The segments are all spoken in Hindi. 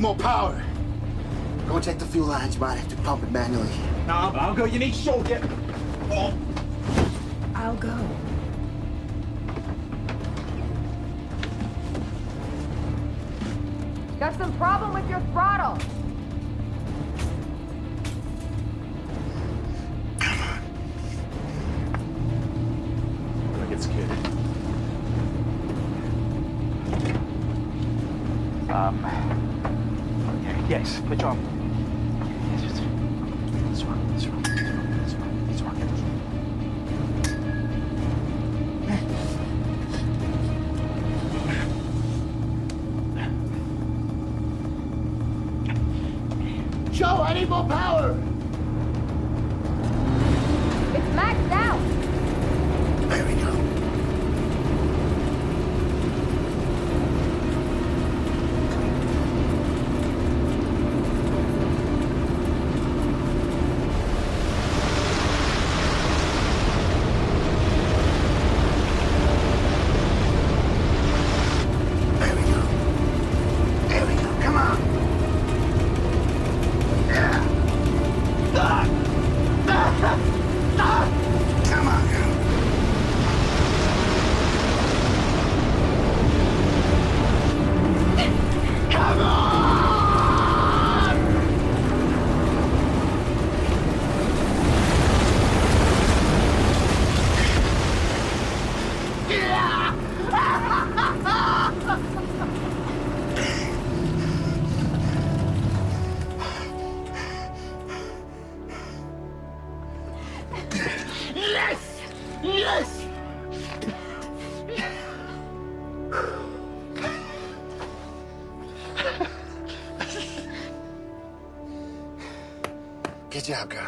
need more power. Go and check the fuel lines. You might have to pump it manually. No, I'll go. You need shoulder. Oh. I'll go. Got some problem with your throttle. Look, it's kid. Yes, good job. Yes, it's wrong. Joe, I need more power! It's maxed out. There we go. Yes! Yes! Good job, girl.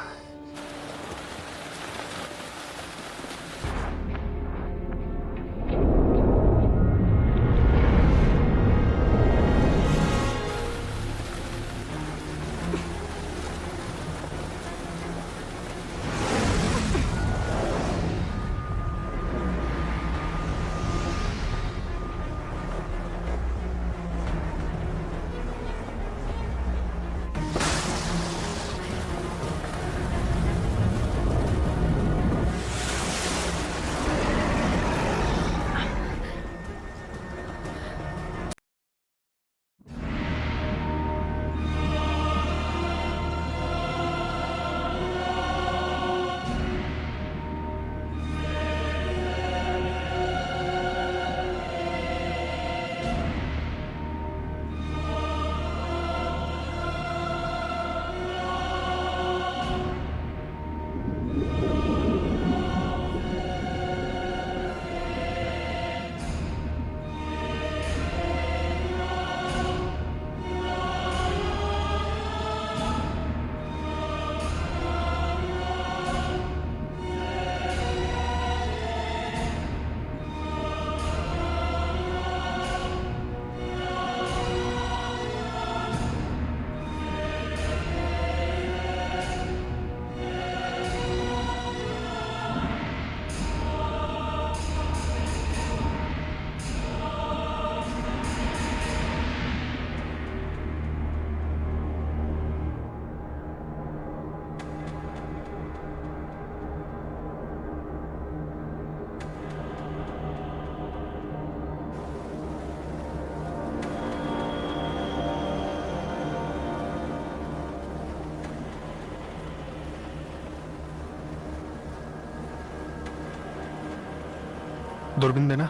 दूरबीन देना।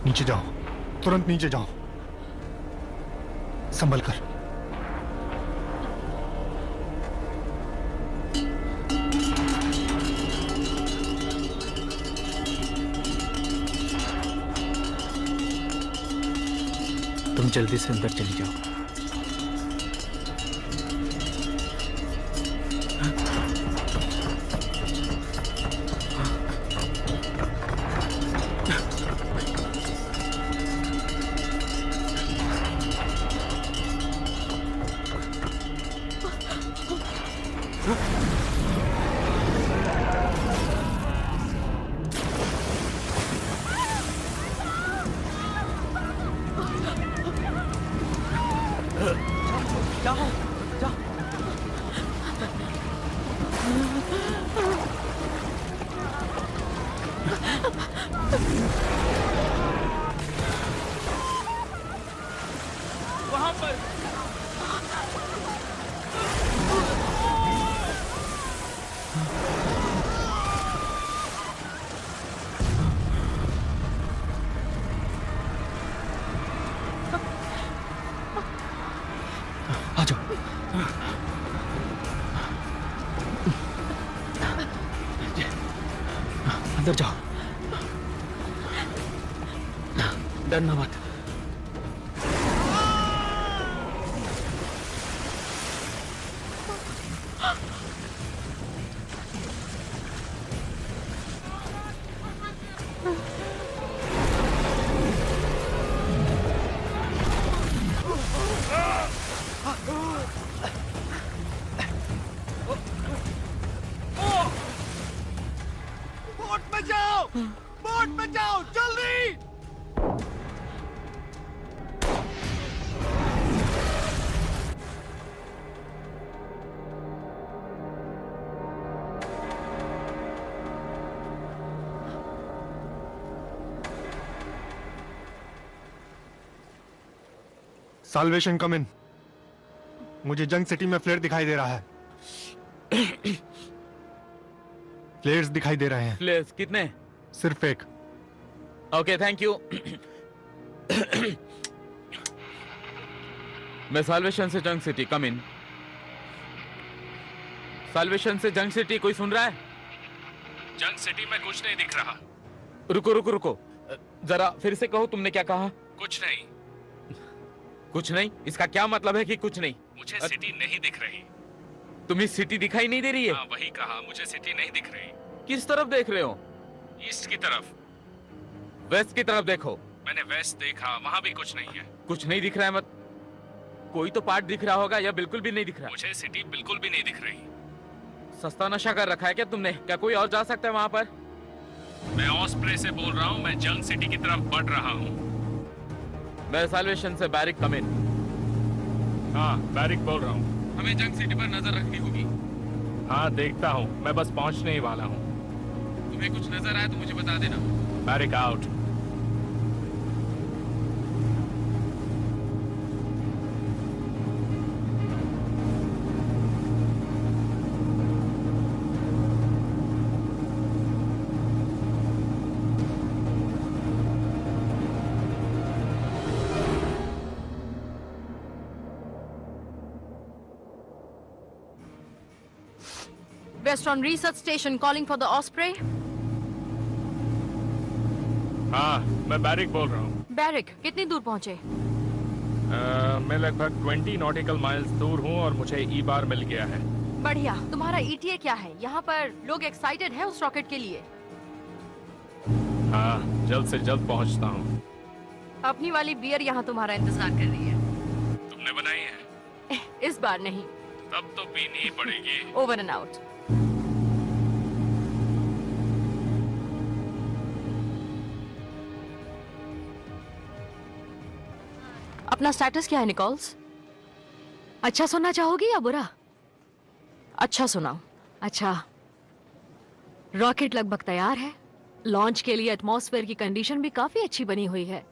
नीचे जाओ, तुरंत नीचे जाओ, संभल कर। तुम जल्दी से अंदर चली जाओ। जाओ जाओ। वहां पर आ जाओ। अंदर जाओ, डरना मत। बोट में जाओ, बोट में जाओ, जल्दी। साल्वेशन कम इन। मुझे जंग सिटी में फ्लेयर दिखाई दे रहा है। फ्लेयर्स दिखाई दे रहे हैं। फ्लेयर्स कितने? सिर्फ एक। Okay, thank you. मैं साल्वेशन से जंग सिटी, कम इन। साल्वेशन से जंग सिटी, कोई सुन रहा है? जंग सिटी में कुछ नहीं दिख रहा। रुको रुको रुको, जरा फिर से कहो, तुमने क्या कहा? कुछ नहीं। कुछ नहीं? इसका क्या मतलब है कि कुछ नहीं? मुझे सिटी नहीं दिख रही। तुम्हें सिटी दिखाई नहीं दे रही है? हाँ, वही कहा, मुझे सिटी नहीं दिख रही। किस तरफ देख रहे हो? ईस्ट की तरफ। वेस्ट की तरफ देखो। मैंने वेस्ट देखा, वहाँ भी कुछ नहीं है। कुछ नहीं दिख रहा है? मत कोई तो पार्ट दिख रहा होगा, या बिल्कुल भी नहीं दिख रहा? मुझे सिटी बिल्कुल भी नहीं दिख रही। सस्ता नशा कर रखा है क्या तुमने? क्या कोई और जा सकता है वहां पर? मैं ऑस्प्रे से बोल रहा हूँ, मैं जंग सिटी की तरफ बढ़ रहा हूँ। मैं साल्वेशन से बैरिक, कम इन। हाँ, बैरिक बोल रहा हूँ। हमें जंग सिटी पर नजर रखनी होगी। हाँ, देखता हूँ, मैं बस पहुँचने ही वाला हूँ। तुम्हें कुछ नजर आए तो मुझे बता देना। बैरिक out. Western Research Station calling for the Osprey. हाँ, मैं बैरिक बोल रहा हूँ। बैरिक, कितनी दूर पहुंचे? मैं लगभग 20 नॉटिकल माइल्स दूर हूँ और मुझे ई बार मिल गया है। बढ़िया। तुम्हारा ETA क्या है? यहाँ पर लोग एक्साइटेड हैं उस रॉकेट के लिए। हाँ, जल्द से जल्द पहुँचता हूँ। अपनी वाली बियर यहाँ तुम्हारा इंतजार कर रही है। तुमने बनाई है? इस बार नहीं। तब तो पीनी ही पड़ेगी। Over and out. अपना स्टेटस क्या है निकोल्स? अच्छा सुनना चाहोगी या बुरा? अच्छा सुनाओ। अच्छा, रॉकेट लगभग तैयार है। लॉन्च के लिए एटमॉस्फेयर की कंडीशन भी काफी अच्छी बनी हुई है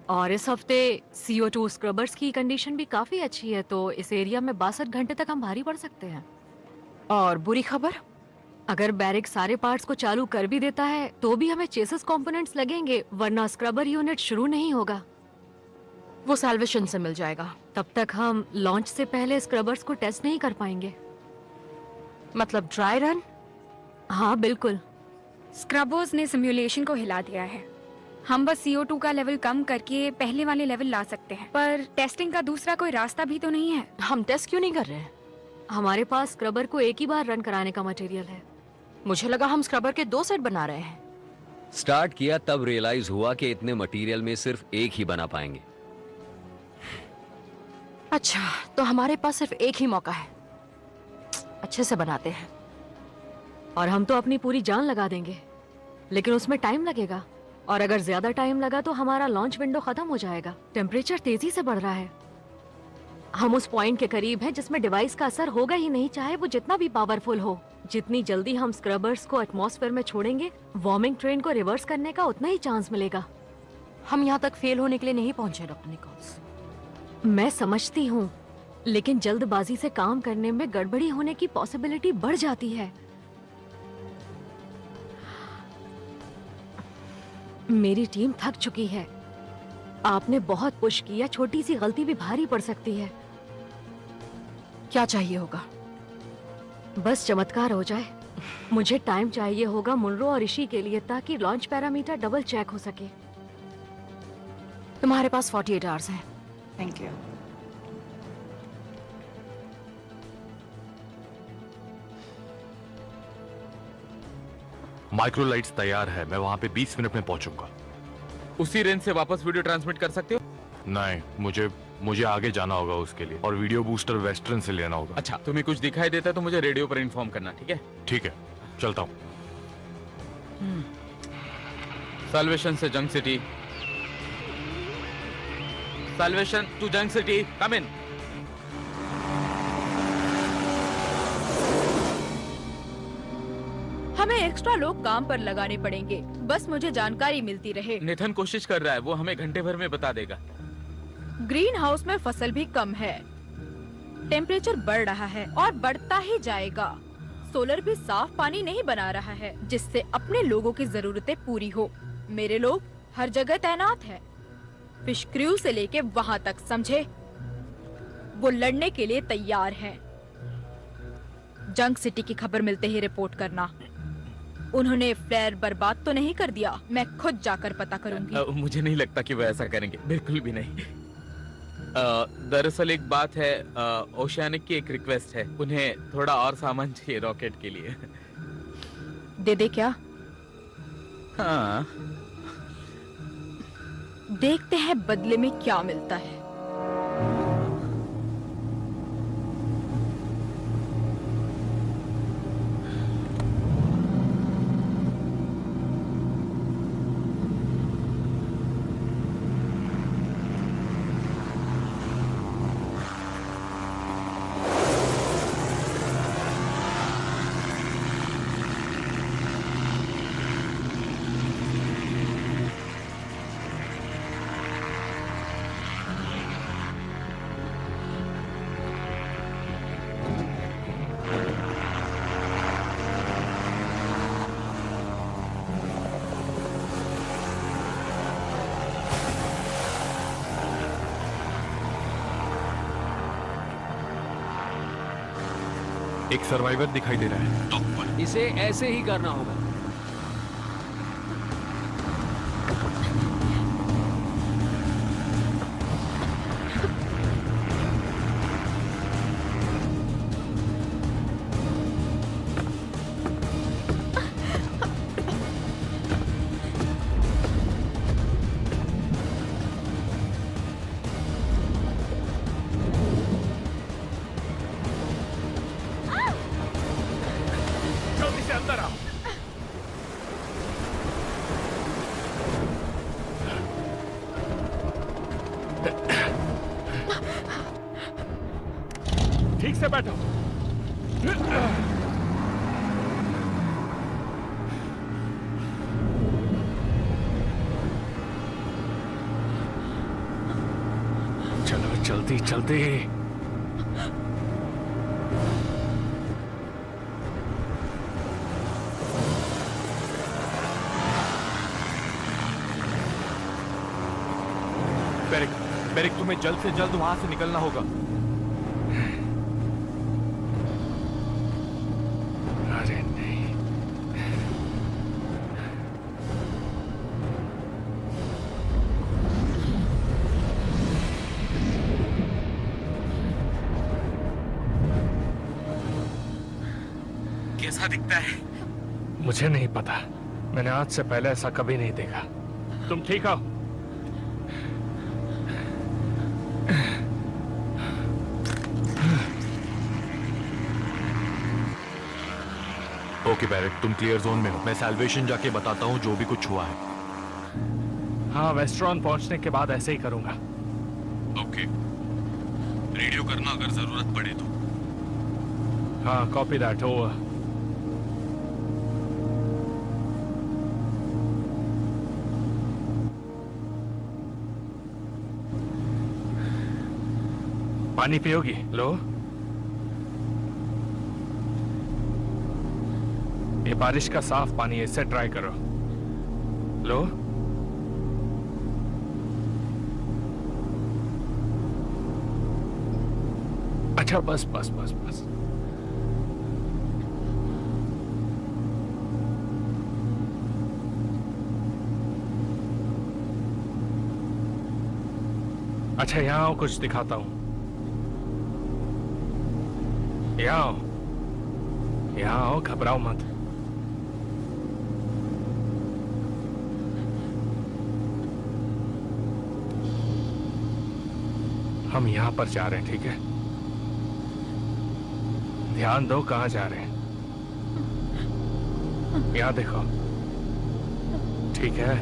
और इस हफ्ते CO2 स्क्रबर्स की कंडीशन भी काफी अच्छी है, तो इस एरिया में 62 घंटे तक हम भारी पड़ सकते हैं। और बुरी खबर, अगर बैरिक सारे पार्ट्स को चालू कर भी देता है तो भी हमें चेसिस कंपोनेंट्स लगेंगे, वरना स्क्रबर यूनिट शुरू नहीं होगा। वो साल्वेशन से मिल जाएगा। तब तक हम लॉन्च से पहले स्क्रबर्स को टेस्ट नहीं कर पाएंगे। मतलब ड्राई रन? हाँ बिल्कुल। स्क्रबर्स ने सिमुलेशन को हिला दिया है। हम बस CO2 का लेवल कम करके पहले वाले लेवल ला सकते हैं, पर टेस्टिंग का दूसरा कोई रास्ता भी तो नहीं है। हम टेस्ट क्यों नहीं कर रहे हैं? हमारे पास स्क्रबर को एक ही बार रन कराने का मटेरियल है। मुझे लगा हम स्क्रबर के 2 सेट बना रहे हैं। स्टार्ट किया तब रियलाइज हुआ कि इतने मटेरियल में सिर्फ एक ही बना पाएंगे। अच्छा, तो हमारे पास सिर्फ एक ही मौका है। अच्छे से बनाते हैं। और हम तो अपनी पूरी जान लगा देंगे, लेकिन उसमें टाइम लगेगा, और अगर ज्यादा टाइम लगा तो हमारा लॉन्च विंडो खत्म हो जाएगा। टेम्परेचर तेजी से बढ़ रहा है। हम उस पॉइंट के करीब हैं जिसमें डिवाइस का असर होगा ही नहीं, चाहे वो जितना भी पावरफुल हो। जितनी जल्दी हम स्क्रबर्स को एटमॉस्फेयर में छोड़ेंगे, वार्मिंग ट्रेन को रिवर्स करने का उतना ही चांस मिलेगा। हम यहाँ तक फेल होने के लिए नहीं पहुंचे डॉक्टर निकोल्स। मैं समझती हूँ, लेकिन जल्दबाजी से काम करने में गड़बड़ी होने की पॉसिबिलिटी बढ़ जाती है। मेरी टीम थक चुकी है। आपने बहुत पुश किया, छोटी सी गलती भी भारी पड़ सकती है। क्या चाहिए होगा? बस चमत्कार हो जाए। मुझे टाइम चाहिए होगा मुनरो और ऋषि के लिए, ताकि लॉन्च पैरामीटर डबल चेक हो सके। तुम्हारे पास 48 आवर्स हैं। Thank you. माइक्रोलाइट्स तैयार है, मैं वहाँ पे 20 मिनट में पहुँचूंगा। उसी रेंज से वापस वीडियो ट्रांसमिट कर सकते हो? नहीं, मुझे आगे जाना होगा उसके लिए, और वीडियो बूस्टर वेस्टर्न से लेना होगा। अच्छा, तुम्हें कुछ दिखाई देता है तो मुझे रेडियो पर इन्फॉर्म करना, ठीक है? ठीक है, चलता हूँ। साल्वेशन से जंग सिटी। साल्वेशन टू जंग सिटी, कम इन। हमें एक्स्ट्रा लोग काम पर लगाने पड़ेंगे, बस मुझे जानकारी मिलती रहे। नेथन कोशिश कर रहा है, वो हमें घंटे भर में बता देगा। ग्रीन हाउस में फसल भी कम है, टेम्परेचर बढ़ रहा है और बढ़ता ही जाएगा। सोलर भी साफ पानी नहीं बना रहा है, जिससे अपने लोगों की जरूरतें पूरी हो। मेरे लोग हर जगह तैनात हैं, फिश क्रू से लेके वहाँ तक, समझे? वो लड़ने के लिए तैयार हैं। जंग सिटी की खबर मिलते ही रिपोर्ट करना। उन्होंने फ्लेयर बर्बाद तो नहीं कर दिया? मैं खुद जाकर पता करूंगी। मुझे नहीं लगता कि वो ऐसा करेंगे, बिल्कुल भी नहीं। दरअसल एक बात है, ओशियानिक की एक रिक्वेस्ट है, उन्हें थोड़ा और सामान चाहिए रॉकेट के लिए। दे दे क्या? हाँ, देखते हैं बदले में क्या मिलता है। एक सर्वाइवर दिखाई दे रहा है टॉप पर। इसे ऐसे ही करना होगा। जल्दी से अंदर आओ। ठीक से बैठो। चलो जल्दी जल्दी। बेरिक, तुम्हें जल्द से जल्द वहां से निकलना होगा। अरे नहीं। कैसा दिखता है? मुझे नहीं पता, मैंने आज से पहले ऐसा कभी नहीं देखा। तुम ठीक हो? ओके बैरिक, तुम क्लियर जोन में हो। मैं सैल्वेशन जाके बताता हूँ जो भी कुछ हुआ है। हाँ, वेस्ट्रॉन पहुंचने के बाद ऐसे ही करूंगा। ओके। रेडियो करना अगर जरूरत पड़े तो। हाँ, कॉपी दैट। ओवर। पानी पियोगी? लो। ये बारिश का साफ पानी है, इससे ट्राई करो। लो। अच्छा, बस बस बस बस। अच्छा, यहाँ आओ, कुछ दिखाता हूं। यहाँ आओ, यहाँ आओ, घबराओ मत। हम यहाँ पर जा रहे हैं, ठीक है? ध्यान दो, कहाँ जा रहे हैं? यहाँ देखो, ठीक है?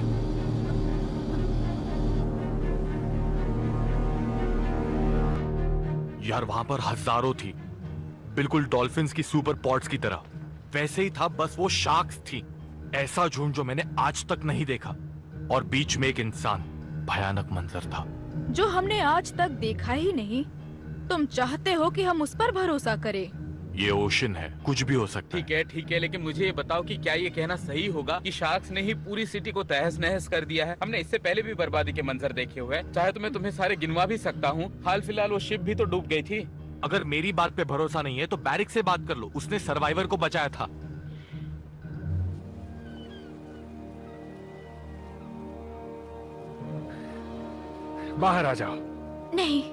यार वहां पर हजारों थी, बिल्कुल डॉल्फिन्स की सुपर पॉड्स की तरह। वैसे ही था, बस वो शार्क्स थी। ऐसा झुंड जो मैंने आज तक नहीं देखा। और बीच में एक इंसान। भयानक मंजर था जो हमने आज तक देखा ही नहीं। तुम चाहते हो कि हम उस पर भरोसा करें? ये ओशन है, कुछ भी हो सकता है। ठीक है, लेकिन मुझे ये बताओ कि क्या ये कहना सही होगा कि शार्क्स ने ही पूरी सिटी को तहस नहस कर दिया है? हमने इससे पहले भी बर्बादी के मंजर देखे हुए हैं। चाहे तो मैं तुम्हें सारे गिनवा भी सकता हूँ। हाल फिलहाल वो शिप भी तो डूब गई थी। अगर मेरी बात पे भरोसा नहीं है तो बैरिक से बात कर लो, उसने सर्वाइवर को बचाया था। बाहर आ जाओ। नहीं,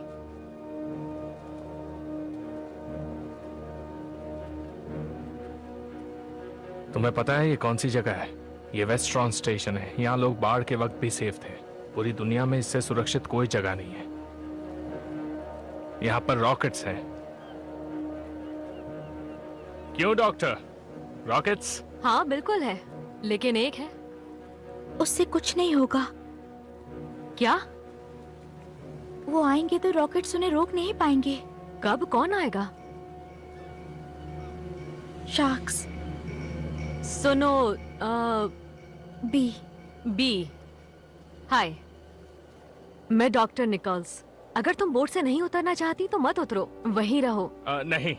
तुम्हें पता है ये कौन सी जगह है? ये वेस्ट्रॉन स्टेशन है। यहाँ लोग बाढ़ के वक्त भी सेफ थे। पूरी दुनिया में इससे सुरक्षित कोई जगह नहीं है। यहाँ पर रॉकेट्स हैं। क्यों डॉक्टर? रॉकेट्स? हाँ बिल्कुल है, लेकिन एक है। उससे कुछ नहीं होगा। क्या? वो आएंगे तो रॉकेट्स उन्हें रोक नहीं पाएंगे। कब? कौन आएगा? शार्क्स। सुनो, बी। हाय, मैं डॉक्टर निकोल्स। अगर तुम बोट से नहीं उतरना चाहती तो मत उतरो, वहीं रहो। नहीं।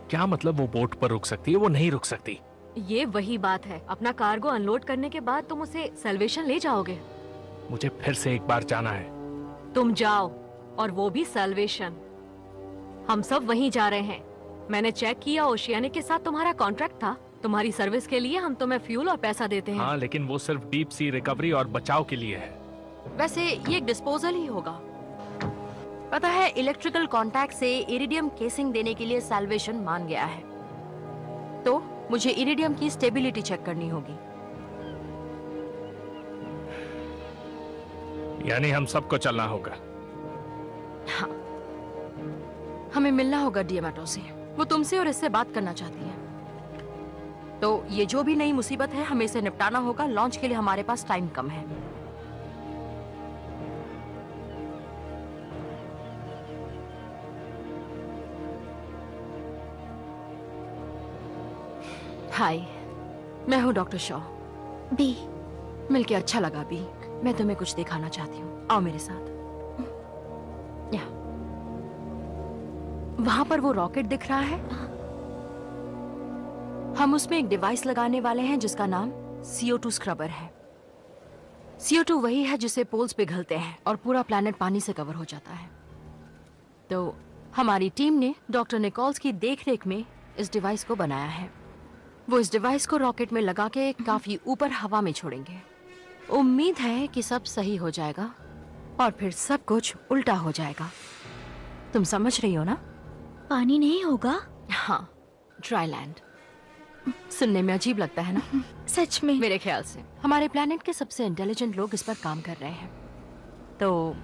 क्या मतलब? वो बोट पर रुक सकती है, वो नहीं रुक सकती। ये वही बात है। अपना कार्गो अनलोड करने के बाद तुम उसे सैल्वेशन ले जाओगे। मुझे फिर से एक बार जाना है। तुम जाओ, और वो भी सैल्वेशन। हम सब वहीं जा रहे हैं। मैंने चेक किया, ओशियानिक के साथ तुम्हारा कॉन्ट्रैक्ट था। तुम्हारी सर्विस के लिए हम तुम्हें फ्यूल और पैसा देते हैं। हाँ, लेकिन वो सिर्फ डीप सी रिकवरी और बचाव के लिए है। वैसे ये एक डिस्पोजल ही होगा। पता है, इलेक्ट्रिकल कांटेक्ट से इरिडियम केसिंग देने के लिए सैल्वेशन मान गया है। तो मुझे इरिडियम की स्टेबिलिटी चेक करनी होगी। यानी हम सबको चलना होगा। हाँ, हमें मिलना होगा डिएमाटो से। वो तुमसे और इससे बात करना चाहती है। तो ये जो भी नई मुसीबत है, हमें इसे निपटाना होगा। लॉन्च के लिए हमारे पास टाइम कम है। हाय, मैं हूँ डॉक्टर शॉ। बी। मिलके अच्छा लगा बी। मैं तुम्हें कुछ दिखाना चाहती हूँ, आओ मेरे साथ। वहां पर वो रॉकेट दिख रहा है। हम उसमें एक डिवाइस लगाने वाले हैं जिसका नाम CO2 स्क्रबर है। CO2 वही है जिसे पोल्स पिघलते हैं और पूरा प्लैनेट पानी से कवर हो जाता है। तो हमारी टीम ने डॉक्टर निकोल्स की देखरेख में इस डिवाइस को बनाया है। वो इस डिवाइस को रॉकेट में लगा के काफी ऊपर हवा में छोड़ेंगे। उम्मीद है कि सब सही हो जाएगा और फिर सब कुछ उल्टा हो जाएगा। तुम समझ रही हो ना? पानी नहीं होगा? हाँ, ड्राई लैंड। सुनने में अजीब लगता है ना? सच में? मेरे ख्याल से हमारे प्लैनेट के सबसे इंटेलिजेंट लोग इस पर काम कर रहे हैं। तो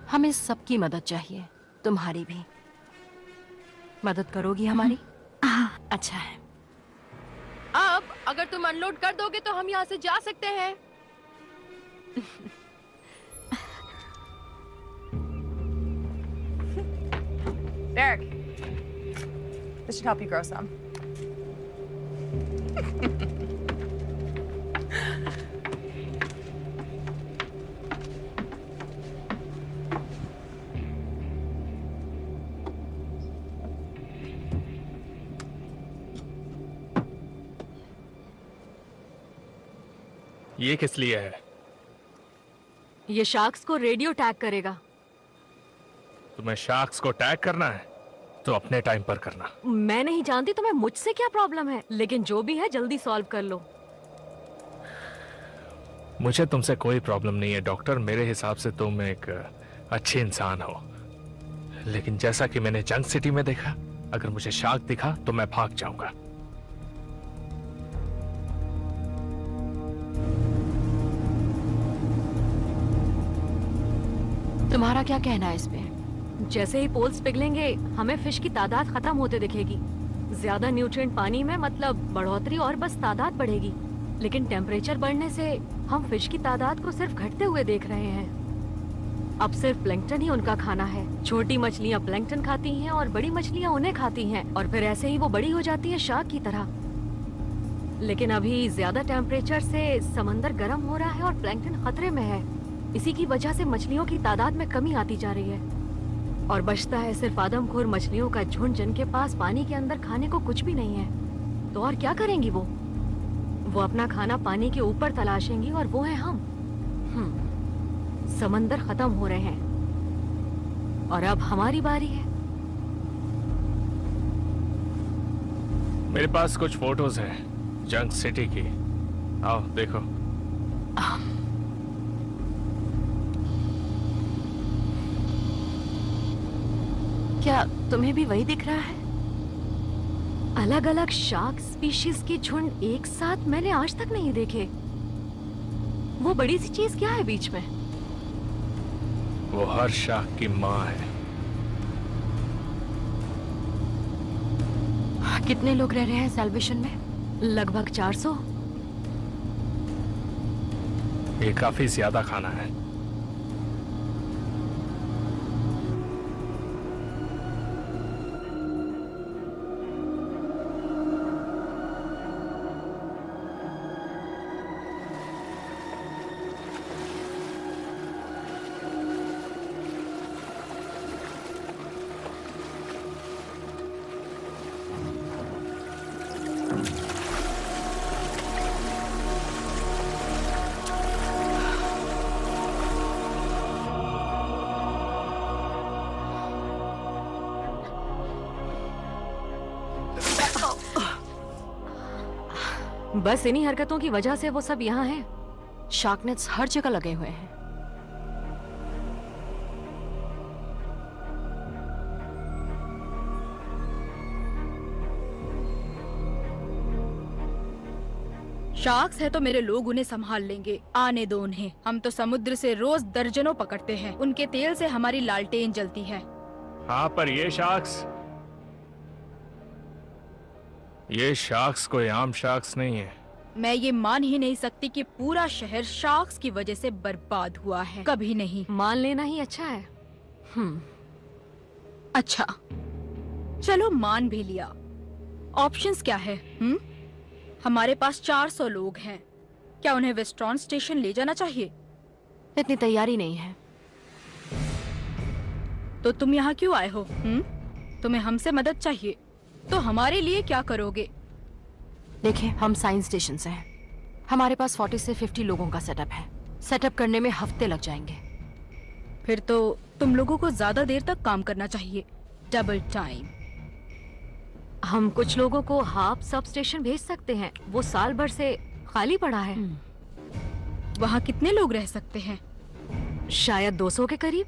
हमें सबकी मदद चाहिए, तुम्हारी भी। मदद करोगी हमारी? हाँ। अच्छा है। अब अगर तुम अनलोड कर दोगे तो हम यहाँ से जा सकते हैं। This should help you grow some. ये किस लिए है? ये शार्क्स को रेडियो टैग करेगा। तुम्हें शार्क्स को टैग करना है तो अपने टाइम पर करना। मैं नहीं जानती तुम्हें मुझसे क्या प्रॉब्लम है, लेकिन जो भी है जल्दी सॉल्व कर लो। मुझे तुमसे कोई प्रॉब्लम नहीं है डॉक्टर, मेरे हिसाब से तुम एक अच्छे इंसान हो, लेकिन जैसा कि मैंने जंग सिटी में देखा, अगर मुझे शार्क दिखा तो मैं भाग जाऊंगा। तुम्हारा क्या कहना है इस पे? जैसे ही पोल्स पिघलेंगे हमें फिश की तादाद खत्म होते दिखेगी। ज्यादा न्यूट्रिएंट पानी में मतलब बढ़ोतरी और बस तादाद बढ़ेगी, लेकिन टेम्परेचर बढ़ने से हम फिश की तादाद को सिर्फ घटते हुए देख रहे हैं। अब सिर्फ प्लैंकटन ही उनका खाना है। छोटी मछलियाँ प्लैंकटन खाती हैं और बड़ी मछलियाँ उन्हें खाती हैं, और फिर ऐसे ही वो बड़ी हो जाती है शार्क की तरह। लेकिन अभी ज्यादा टेम्परेचर से समंदर गर्म हो रहा है और प्लैंकटन खतरे में है। इसी की वजह से मछलियों की तादाद में कमी आती जा रही है, और बचता है सिर्फ आदमखोर मछलियों का झुंड, जिनके पास पानी के अंदर खाने को कुछ भी नहीं है। तो और क्या करेंगी वो अपना खाना पानी के ऊपर तलाशेंगी, और वो है हम। समंदर खत्म हो रहे हैं और अब हमारी बारी है। मेरे पास कुछ फोटोज हैं जंग सिटी की, आओ देखो। क्या तुम्हें भी वही दिख रहा है? अलग अलग शार्क स्पीशीज के झुंड एक साथ मैंने आज तक नहीं देखे। वो बड़ी सी चीज क्या है बीच में? वो हर शार्क की माँ है। कितने लोग रह रहे हैं सैल्वेशन में? लगभग 400। ये काफी ज्यादा खाना है। बस इन्हीं हरकतों की वजह से वो सब यहाँ हैं। शार्क नेट्स हर जगह लगे हुए हैं। शार्क्स है तो मेरे लोग उन्हें संभाल लेंगे। आने दो उन्हें। हम तो समुद्र से रोज दर्जनों पकड़ते हैं। उनके तेल से हमारी लालटेन जलती है। हाँ, पर ये शार्क्स कोई आम शार्क्स नहीं है। मैं ये मान ही नहीं सकती कि पूरा शहर शार्क्स की वजह से बर्बाद हुआ है। कभी नहीं। मान लेना ही अच्छा है। अच्छा, चलो मान भी लिया। ऑप्शंस क्या है? हमारे पास 400 लोग हैं। क्या उन्हें वेस्ट्रॉन स्टेशन ले जाना चाहिए? इतनी तैयारी नहीं है। तो तुम यहाँ क्यों आए हो? तुम्हें हमसे मदद चाहिए तो हमारे लिए क्या करोगे? देखिए, हम साइंस स्टेशन से हैं। हमारे पास 40 से 50 लोगों का सेटअप है। सेटअप करने में हफ्ते लग जाएंगे। फिर तो तुम लोगों को ज्यादा देर तक काम करना चाहिए, डबल टाइम। हम कुछ लोगों को हाफ सब स्टेशन भेज सकते हैं। वो साल भर से खाली पड़ा है। वहाँ कितने लोग रह सकते हैं? शायद 200 के करीब।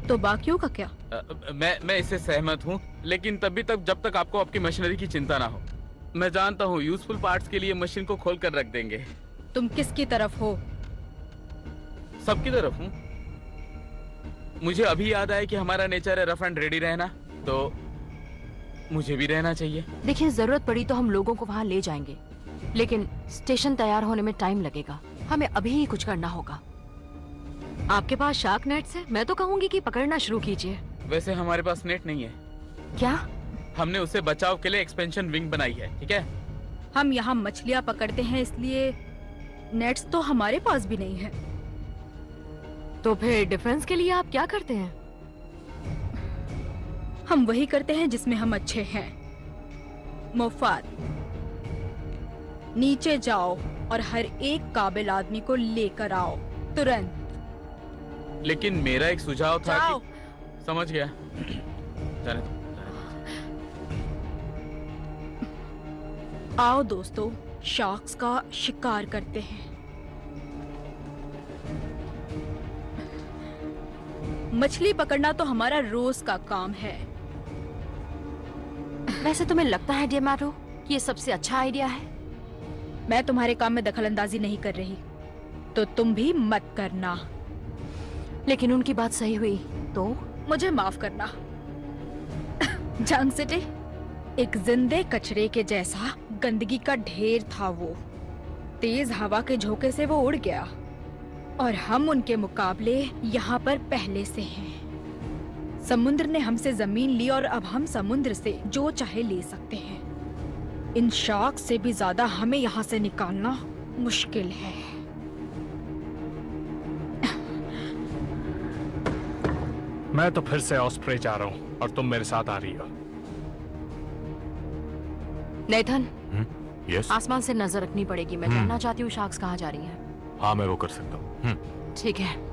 तो बाकियों का क्या? मैं इससे सहमत हूँ, लेकिन तभी तक जब तक आपको आपकी मशीनरी की चिंता ना हो। मैं जानता हूँ यूजफुल पार्ट्स के लिए मशीन को खोल कर रख देंगे। तुम किसकी तरफ हो? सबकी तरफ हूँ। मुझे अभी याद आया कि हमारा नेचर है रफ एंड रेडी रहना, तो मुझे भी रहना चाहिए। देखिए, जरूरत पड़ी तो हम लोगों को वहाँ ले जाएंगे, लेकिन स्टेशन तैयार होने में टाइम लगेगा। हमें अभी ही कुछ करना होगा। आपके पास शार्क नेट्स है? मैं तो कहूँगी कि पकड़ना शुरू कीजिए। वैसे हमारे पास नेट नहीं है। क्या? हमने उसे बचाव के लिए एक्सपेंशन विंग बनाई है, ठीक है? हम यहाँ मछलियाँ पकड़ते हैं, इसलिए नेट्स तो हमारे पास भी नहीं है। तो फिर डिफेंस के लिए आप क्या करते हैं? हम वही करते हैं जिसमें हम अच्छे हैं। मुफाद, नीचे जाओ और हर एक काबिल आदमी को लेकर आओ तुरंत। लेकिन मेरा एक सुझाव था जाओ। कि... समझ गया। जाने दो। आओ दोस्तों, शार्क्स का शिकार करते हैं। मछली पकड़ना तो हमारा रोज का काम है। वैसे तुम्हें लगता है डिमारो कि ये सबसे अच्छा आइडिया है? मैं तुम्हारे काम में दखलंदाजी नहीं कर रही, तो तुम भी मत करना। लेकिन उनकी बात सही हुई तो? मुझे माफ करना। जंग सिटी एक जिंदे कचरे के जैसा गंदगी का ढेर था। वो तेज हवा के झोंके से वो उड़ गया और हम उनके मुकाबले यहाँ पर पहले से हैं। समुद्र ने हमसे जमीन ली और अब हम समुद्र से जो चाहे ले सकते हैं। इन शार्क से भी ज्यादा हमें यहाँ से निकालना मुश्किल है। मैं तो फिर से ऑस्प्रे जा रहा हूँ और तुम मेरे साथ आ रही हो। Nathan, yes? आसमान से नजर रखनी पड़ेगी। मैं जानना चाहती हूँ शार्क्स कहाँ जा रही हैं। हाँ, मैं वो कर सकता हूँ। ठीक है।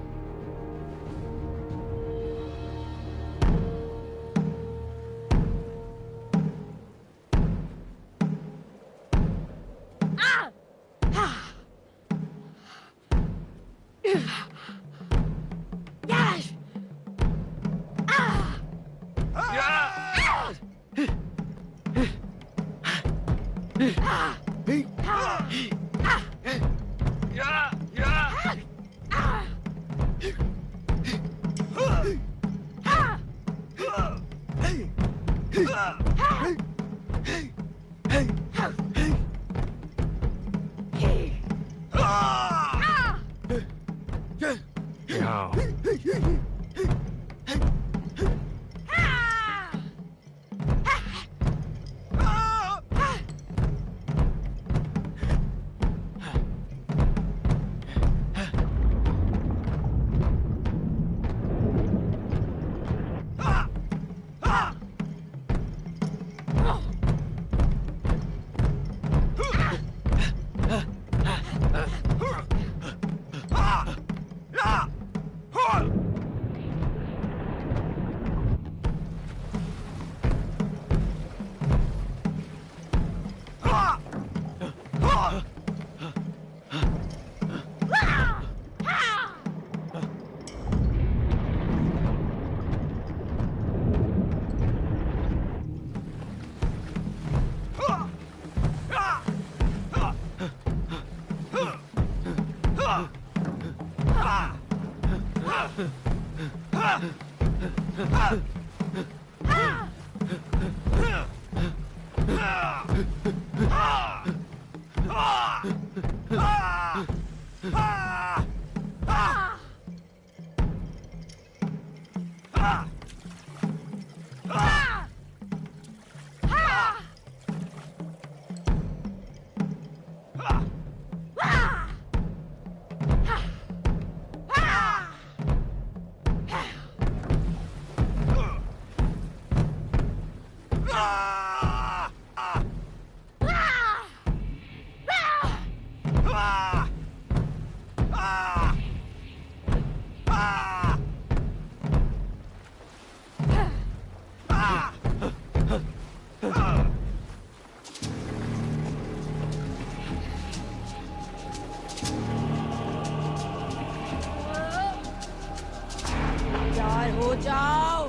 तैयार हो जाओ।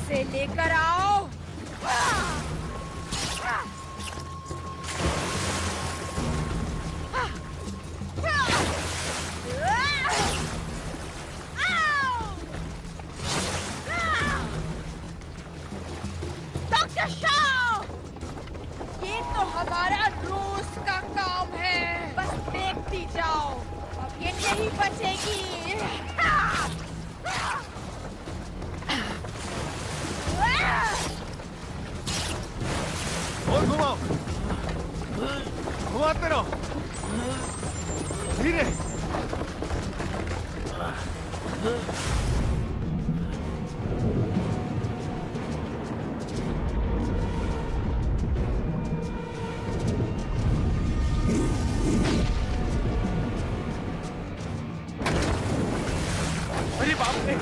इसे लेकर आओ। डॉक्टर शॉ, ये तो हमारा रोज का काम है। बस देखती जाओ, अब ये नहीं बचेगी। और घुमाओ, घुमाते रहो, धीरे। अरे बाप रे!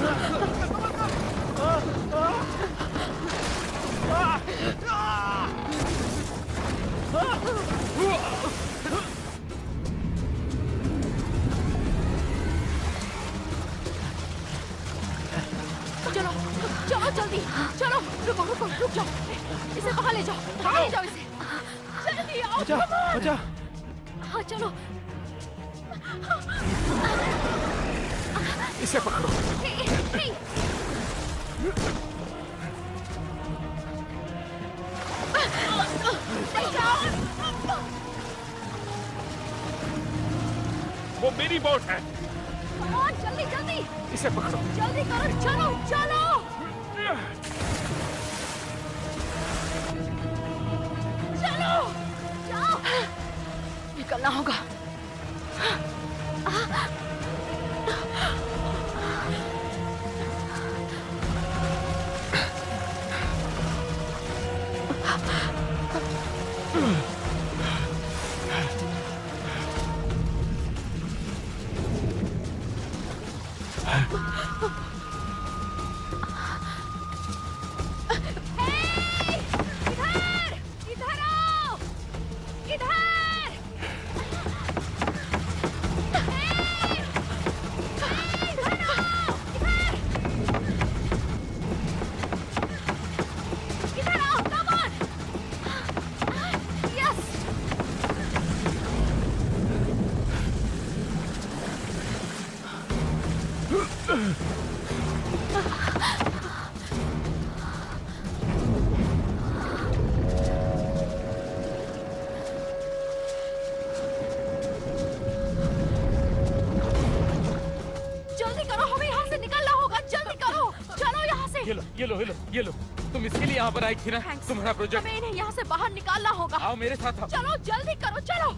चलो चलो जल्दी, चलो रुको रुको रुक जाओ, इसे बाहर ले जाओ, बाहर ले जाओ इसे, जल्दी आओ। बचा, बचा। हाँ चलो। इसे पकड़ो। वो मेरी बोट है। जल्दी जल्दी इसे पकड़ो। जल्दी करो, चलो चलो चलो जाओ, निकलना होगा। इधर आओ, इधर। जल्दी करो, हमें यहाँ से निकलना होगा, जल्दी करो, चलो यहाँ से। ये लो, तुम इसके लिए यहाँ पर आई थी ना? तुम्हारा प्रोजेक्ट। हमें इन्हें यहाँ से बाहर निकालना होगा। आओ मेरे साथ आओ। चलो जल्दी करो, चलो।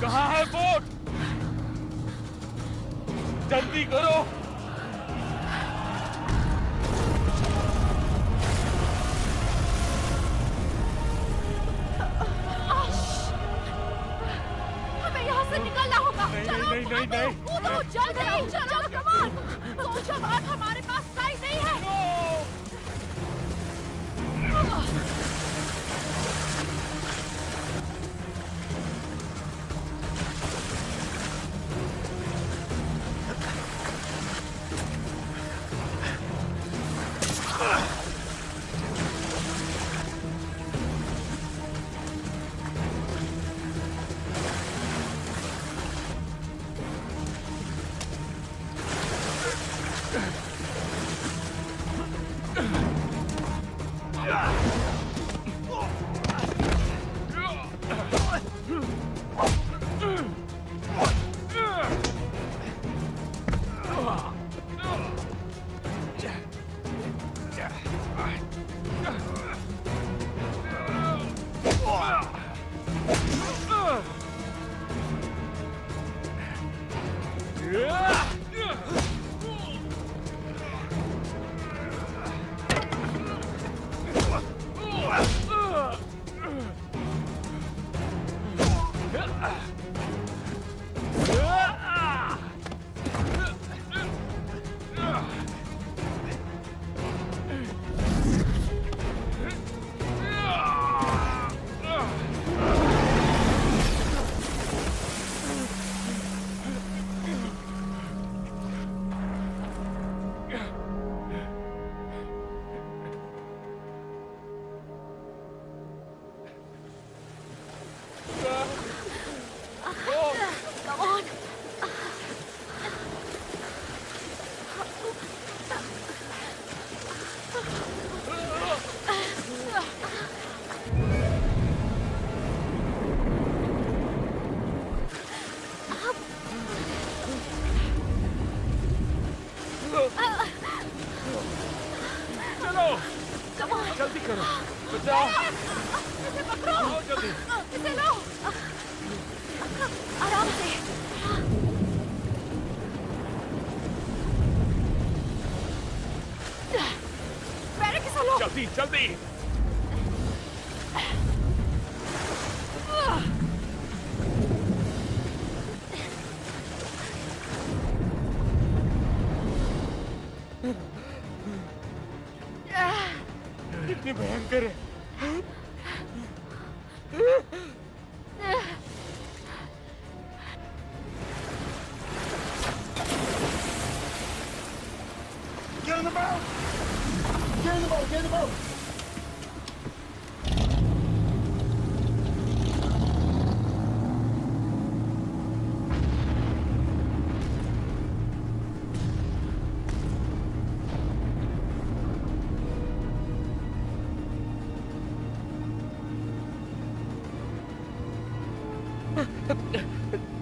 कहाँ है बोट? जल्दी करो। हमें यहाँ से निकलना होगा। चलो नहीं। कूदो, जल्दी चलो, कमान। सोचो बात, हमारे पास टाइम नहीं है। इसे पकड़ो, आओ जल्दी। इसे लो। आराम से। पैर किसे लो। जल्दी जल्दी। कितनी भयंकर है। Get in the boat! Get in the boat! Get in the boat!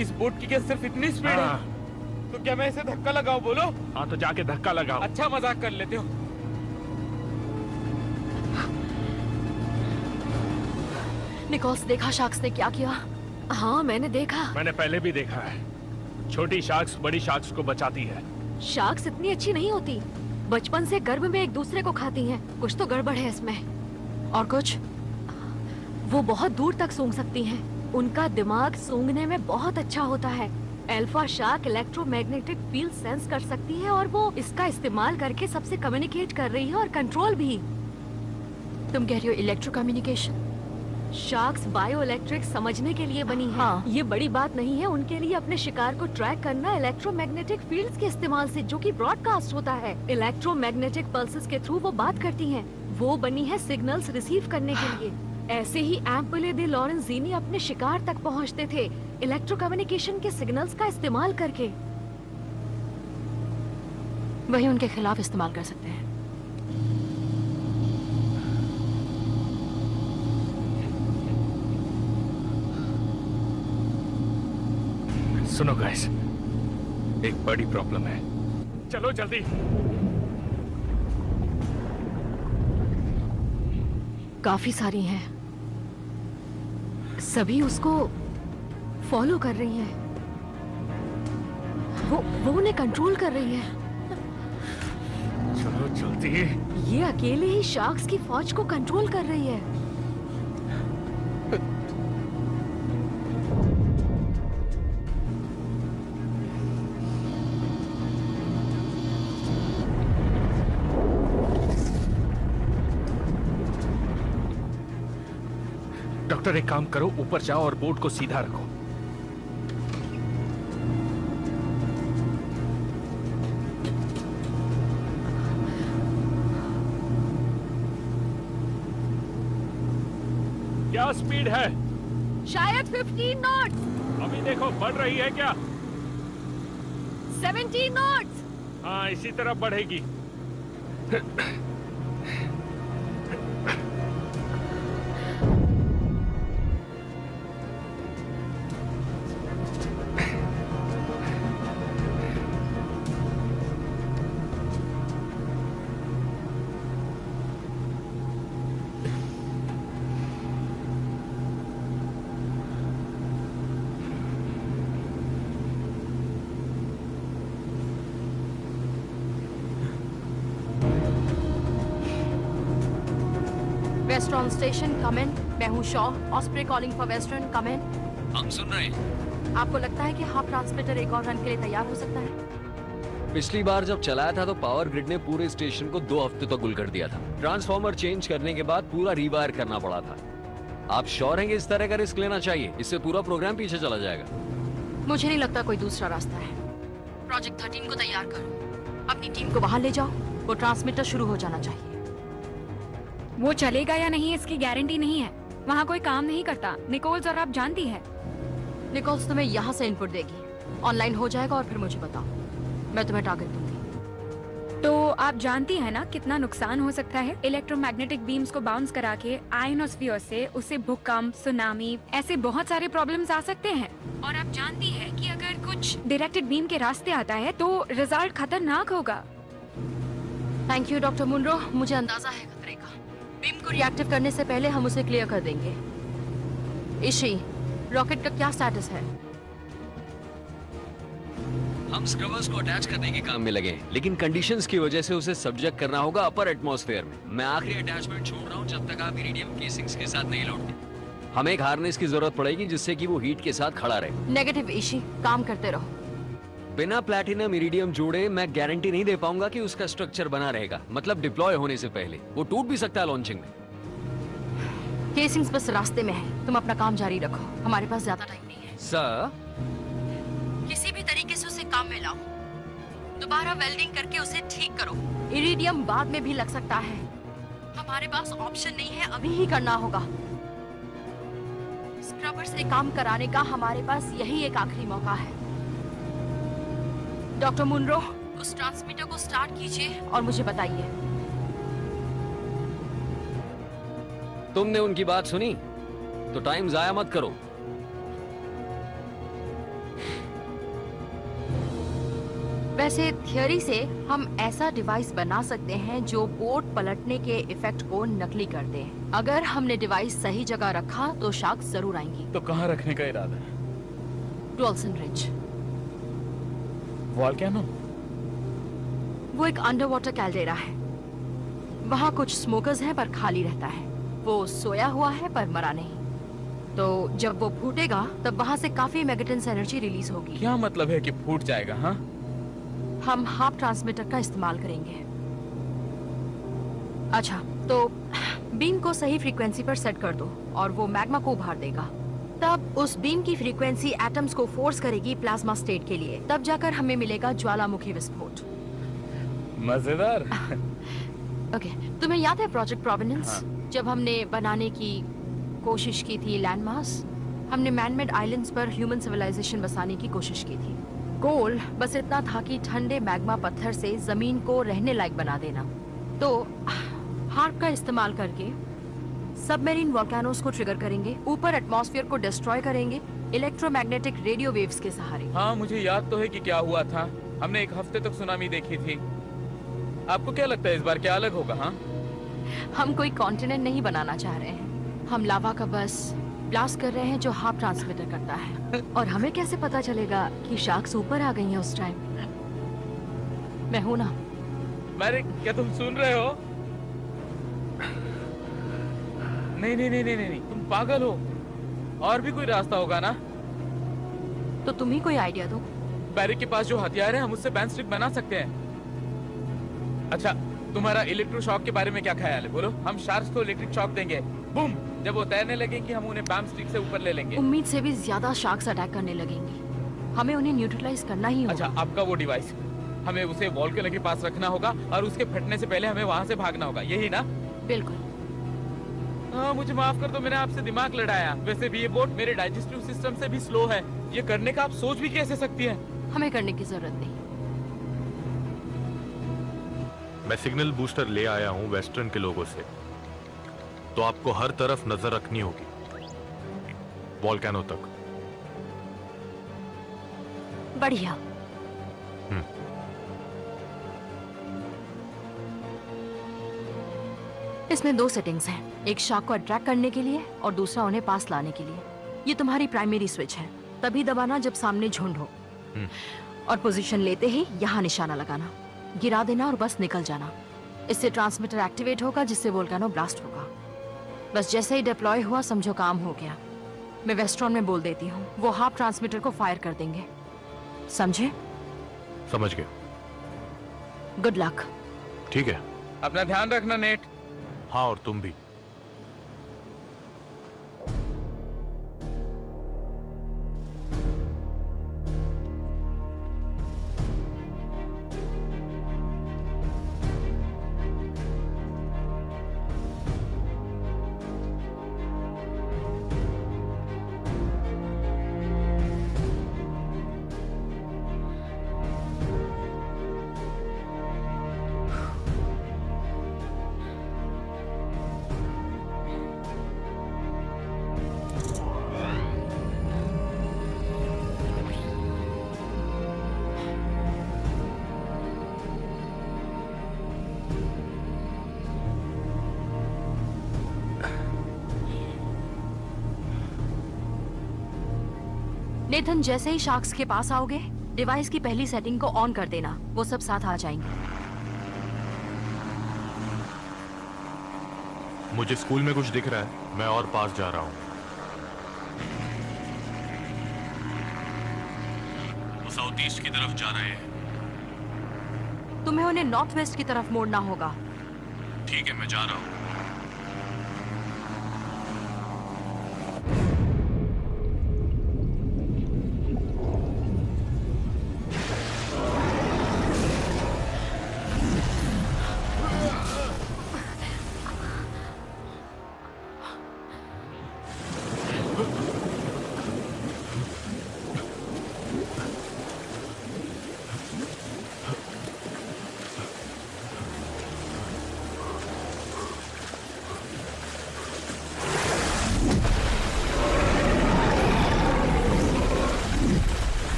इस बोट की क्या सिर्फ इतनी स्पीड है? तो क्या मैं इसे धक्का लगाऊं? बोलो। हाँ तो जाके धक्का लगाओ। अच्छा मजाक कर लेते हो। निकोल्स, देखा शार्क्स ने क्या किया? हाँ, मैंने देखा। मैंने पहले भी देखा है। छोटी शार्क्स बड़ी शार्क्स को बचाती है। शार्क्स इतनी अच्छी नहीं होती। बचपन से गर्भ में एक दूसरे को खाती हैं। कुछ तो गड़बड़ है इसमें। और कुछ, वो बहुत दूर तक सूंघ सकती हैं। उनका दिमाग सूंघने में बहुत अच्छा होता है। Alpha shark electromagnetic field sense कर सकती है और वो इसका इस्तेमाल करके सबसे कम्युनिकेट कर रही है और कंट्रोल भी। तुम कह रही हो electro communication? Sharks bio electric समझने के लिए बनी है। हाँ। ये बड़ी बात नहीं है उनके लिए अपने शिकार को ट्रैक करना इलेक्ट्रोमैग्नेटिक फील्ड्स के इस्तेमाल से, जो कि ब्रॉडकास्ट होता है। इलेक्ट्रोमैग्नेटिक पल्सेस के थ्रू वो बात करती हैं। वो बनी है सिग्नल्स रिसीव करने के लिए। ऐसे ही एम्पुले दे लॉरेंजीनी अपने शिकार तक पहुंचते थे इलेक्ट्रो कम्युनिकेशन के सिग्नल्स का इस्तेमाल करके। वही उनके खिलाफ इस्तेमाल कर सकते हैं। सुनो गाइस, एक बड़ी प्रॉब्लम है। चलो जल्दी। काफी सारी हैं। सभी उसको फॉलो कर रही हैं। वो उन्हें कंट्रोल कर रही है। चलो जल्दी। ये अकेले ही शार्क्स की फौज को कंट्रोल कर रही है। डॉक्टर, एक काम करो, ऊपर जाओ और बोट को सीधा रखो। क्या स्पीड है? शायद 15 नॉट्स। अभी देखो, बढ़ रही है क्या? 17 नॉट्स। हाँ, इसी तरह बढ़ेगी। Western station, come in. मैं हूँ Shaw, osprey calling for western, come in. हम सुन रहे हैं। आपको लगता है कि हाफ ट्रांसमीटर एक और रन के लिए तैयार हो सकता है? पिछली बार जब चलाया था तो पावर ग्रिड ने पूरे स्टेशन को 2 हफ्ते तक गुल कर दिया था। ट्रांसफार्मर चेंज करने के बाद पूरा रीवायर करना पड़ा था। आप श्योर हैं कि इस तरह का रिस्क लेना चाहिए? इससे पूरा प्रोग्राम पीछे चला जाएगा। मुझे नहीं लगता कोई दूसरा रास्ता है। प्रोजेक्ट 13 को तैयार करो। अपनी टीम को बाहर ले जाओ। वो ट्रांसमीटर शुरू हो जाना चाहिए। वो चलेगा या नहीं इसकी गारंटी नहीं है। वहाँ कोई काम नहीं करता, निकोल्स, और आप जानती है। निकोल्स तुम्हें यहाँ से इनपुट देगी। ऑनलाइन हो जाएगा और फिर मुझे बताओ। मैं तुम्हें टारगेट दूंगी। तो आप जानती है ना कितना नुकसान हो सकता है। इलेक्ट्रोमैग्नेटिक बीम्स को बाउंस करा के आयनोस्फीयर से उसे भूकंप, सुनामी, ऐसे बहुत सारे प्रॉब्लम्स आ सकते हैं। और आप जानती है कि अगर कुछ डायरेक्टेड बीम के रास्ते आता है तो रिजल्ट खतरनाक होगा। थैंक यू डॉक्टर मुनरो, मुझे अंदाजा है खतरे का। बीम को रिएक्टिव करने से पहले हम उसे क्लियर कर देंगे। इशी, रॉकेट का क्या स्टेटस है? हम स्क्रबर्स को अटैच करने के काम में लगे हैं, लेकिन कंडीशंस की वजह से उसे सब्जेक्ट करना होगा अपर एटमॉस्फेयर में। मैं आखिरी अटैचमेंट छोड़ रहा हूँ जब तक आप इरिडियम केसिंग्स के साथ नहीं लौटते। हमें एक हार्नेस की जरूरत पड़ेगी जिससे कि वो हीट के साथ खड़ा रहे। नेगेटिव इशी, काम करते रहो। बिना प्लैटिनम इरिडियम जोड़े मैं गारंटी नहीं दे पाऊंगा कि उसका स्ट्रक्चर बना रहेगा, मतलब डिप्लॉय होने से पहले। वो टूट भी सकता है लॉन्चिंग में। केसिंग्स बस रास्ते में है, तुम अपना काम जारी रखो, हमारे पास ज्यादा टाइम नहीं है। सर, किसी भी तरीके से उसे काम में लाओ, दोबारा वेल्डिंग करके उसे ठीक करो। इरिडियम बाद में भी लग सकता है, हमारे पास ऑप्शन नहीं है, अभी ही करना होगा। स्क्रबर से काम कराने का हमारे पास यही एक आखिरी मौका है। डॉक्टर मुनरो, उस ट्रांसमीटर को स्टार्ट कीजिए और मुझे बताइए। तुमने उनकी बात सुनी तो टाइम जाया मत करो। वैसे थियरी से हम ऐसा डिवाइस बना सकते हैं जो बोट पलटने के इफेक्ट को नकली कर दे। अगर हमने डिवाइस सही जगह रखा तो शार्क्स जरूर आएंगी। तो कहाँ रखने का इरादा है? डॉल्सन रिज। वॉल्केनो? वो एक अंडर वाटर कैल्डेरा है। वहाँ कुछ स्मोकर्स हैं पर खाली रहता है। वो सोया हुआ है पर मरा नहीं। तो जब वो फूटेगा तब वहाँ से काफी मेगाटन्स एनर्जी रिलीज होगी। क्या मतलब है कि फूट जाएगा? हाँ, हम हाफ ट्रांसमीटर का इस्तेमाल करेंगे। अच्छा, तो बीम को सही फ्रीक्वेंसी पर सेट कर दो और वो मैग्मा को उभार देगा। तब उस बीम की फ्रीक्वेंसी एटम्स को फोर्स करेगी प्लाज्मा स्टेट के लिए। तब जाकर हमें मिलेगा ज्वालामुखी विस्फोट। मजेदार। ओके, तुम्हें याद है प्रोजेक्ट प्रोविडेंस? जब हमने बनाने की कोशिश की थी लैंडमास, हमने मैनमेड आइलैंड्स पर ह्यूमन सिविलाइजेशन बसाने की कोशिश की थी। गोल बस इतना था कि ठंडे मैग्मा पत्थर से जमीन को रहने लायक बना देना। तो हार्प का इस्तेमाल करके सबमरीन वोल्केनोस को ट्रिगर करेंगे, ऊपर एटमॉस्फेयर को डिस्ट्रॉय करेंगे इलेक्ट्रोमैग्नेटिक रेडियो वेव्स के सहारे। हाँ, मुझे याद तो है कि क्या हुआ था। हमने एक हफ्ते तक सुनामी देखी थी। आपको क्या लगता है इस बार क्या अलग होगा? हाँ, हम कोई कॉन्टिनेंट नहीं बनाना चाह रहे हैं, हम लावा का बस ब्लास्ट कर रहे हैं जो हाफ ट्रांसमीटर करता है। और हमें कैसे पता चलेगा कि शार्क्स ऊपर आ गई हैं उस टाइम? मैं हूं ना। मैरिक, क्या तुम सुन रहे हो? नहीं नहीं नहीं नहीं नहीं, तुम पागल हो। और भी कोई रास्ता होगा ना? तो तुम ही कोई आइडिया दो। मैरिक के पास जो हथियार है हम उससे बैन स्टिक बना सकते हैं। अच्छा, तुम्हारा इलेक्ट्रोशॉक के बारे में क्या ख्याल है? बोलो। हम शार्क्स को इलेक्ट्रिक शॉक देंगे, बूम, जब वो तैरने लगेंगे हम उन्हें बैम स्टिक से ऊपर ले लेंगे। उम्मीद से भी ज्यादा शार्क्स अटैक करने लगेंगी, हमें उन्हें न्यूट्रलाइज करना ही होगा। अच्छा, आपका वो डिवाइस, हमें उसे वॉल्केनो के पास रखना होगा और उसके फटने से पहले हमें वहाँ से भागना होगा, यही ना? बिल्कुल। हाँ, मुझे माफ कर दो, मैंने आपसे दिमाग लड़ाया। वैसे भी ये बोट मेरे डाइजेस्टिव सिस्टम से भी स्लो है। ये करने का आप सोच भी कैसे सकती हैं? हमें करने की जरूरत नहीं। मैं सिग्नल बूस्टर ले आया हूं वेस्टर्न के लोगों से, तो आपको हर तरफ नजर रखनी होगी वॉल्केनो तक। बढ़िया। इसमें दो सेटिंग्स हैं, एक शार्क को अट्रैक्ट करने के लिए और दूसरा उन्हें पास लाने के लिए। ये तुम्हारी प्राइमरी स्विच है, तभी दबाना जब सामने झुंड हो, और पोजीशन लेते ही यहाँ निशाना लगाना, गिरा देना और बस निकल जाना। इससे ट्रांसमीटर एक्टिवेट होगा जिससे वोल्केनो ब्लास्ट होगा। बस जैसे ही डिप्लॉय हुआ समझो काम हो गया। मैं वेस्ट्रॉन में बोल देती हूँ, वो हाफ ट्रांसमीटर को फायर कर देंगे, समझे? समझ गया। Good luck. ठीक है, अपना ध्यान रखना नेट। हाँ, और तुम भी। नेथन, जैसे ही शार्क्स के पास आओगे, डिवाइस की पहली सेटिंग को ऑन कर देना। वो सब साथ आ जाएंगे। मुझे स्कूल में कुछ दिख रहा है, मैं और पास जा रहा हूँ। वो साउथ ईस्ट की तरफ जा रहे हैं। तुम्हें उन्हें नॉर्थ वेस्ट की तरफ मोड़ना होगा। ठीक है, मैं जा रहा हूँ।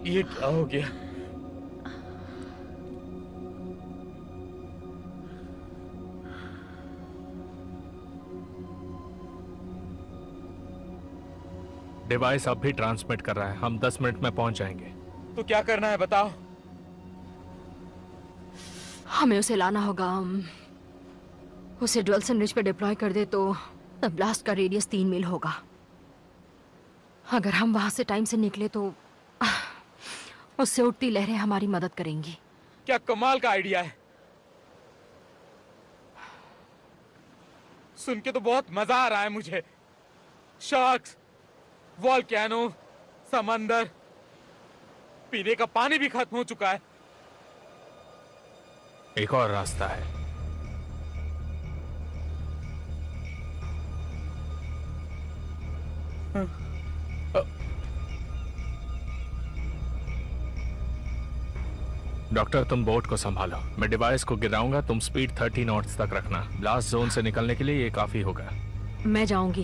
ये क्या हो गया? डिवाइस अब भी ट्रांसमिट कर रहा है। हम 10 मिनट में पहुंच जाएंगे। तो क्या करना है बताओ? हमें उसे लाना होगा। हम उसे ड्वेल्सन रिज पे डिप्लॉय कर दे तो तब ब्लास्ट का रेडियस 3 मील होगा। अगर हम वहां से टाइम से निकले तो उससे उठती लहरें हमारी मदद करेंगी। क्या कमाल का आइडिया है। सुन के तो बहुत मजा आ रहा है मुझे। शार्क्स, वॉल्केनो, समंदर, पीने का पानी भी खत्म हो चुका है। एक और रास्ता है। डॉक्टर, तुम बोट को संभालो। मैं डिवाइस को गिराऊंगा। तुम स्पीड 30 नॉट्स तक रखना। ब्लास्ट जोन से निकलने के लिए ये काफी होगा। मैं जाऊंगी।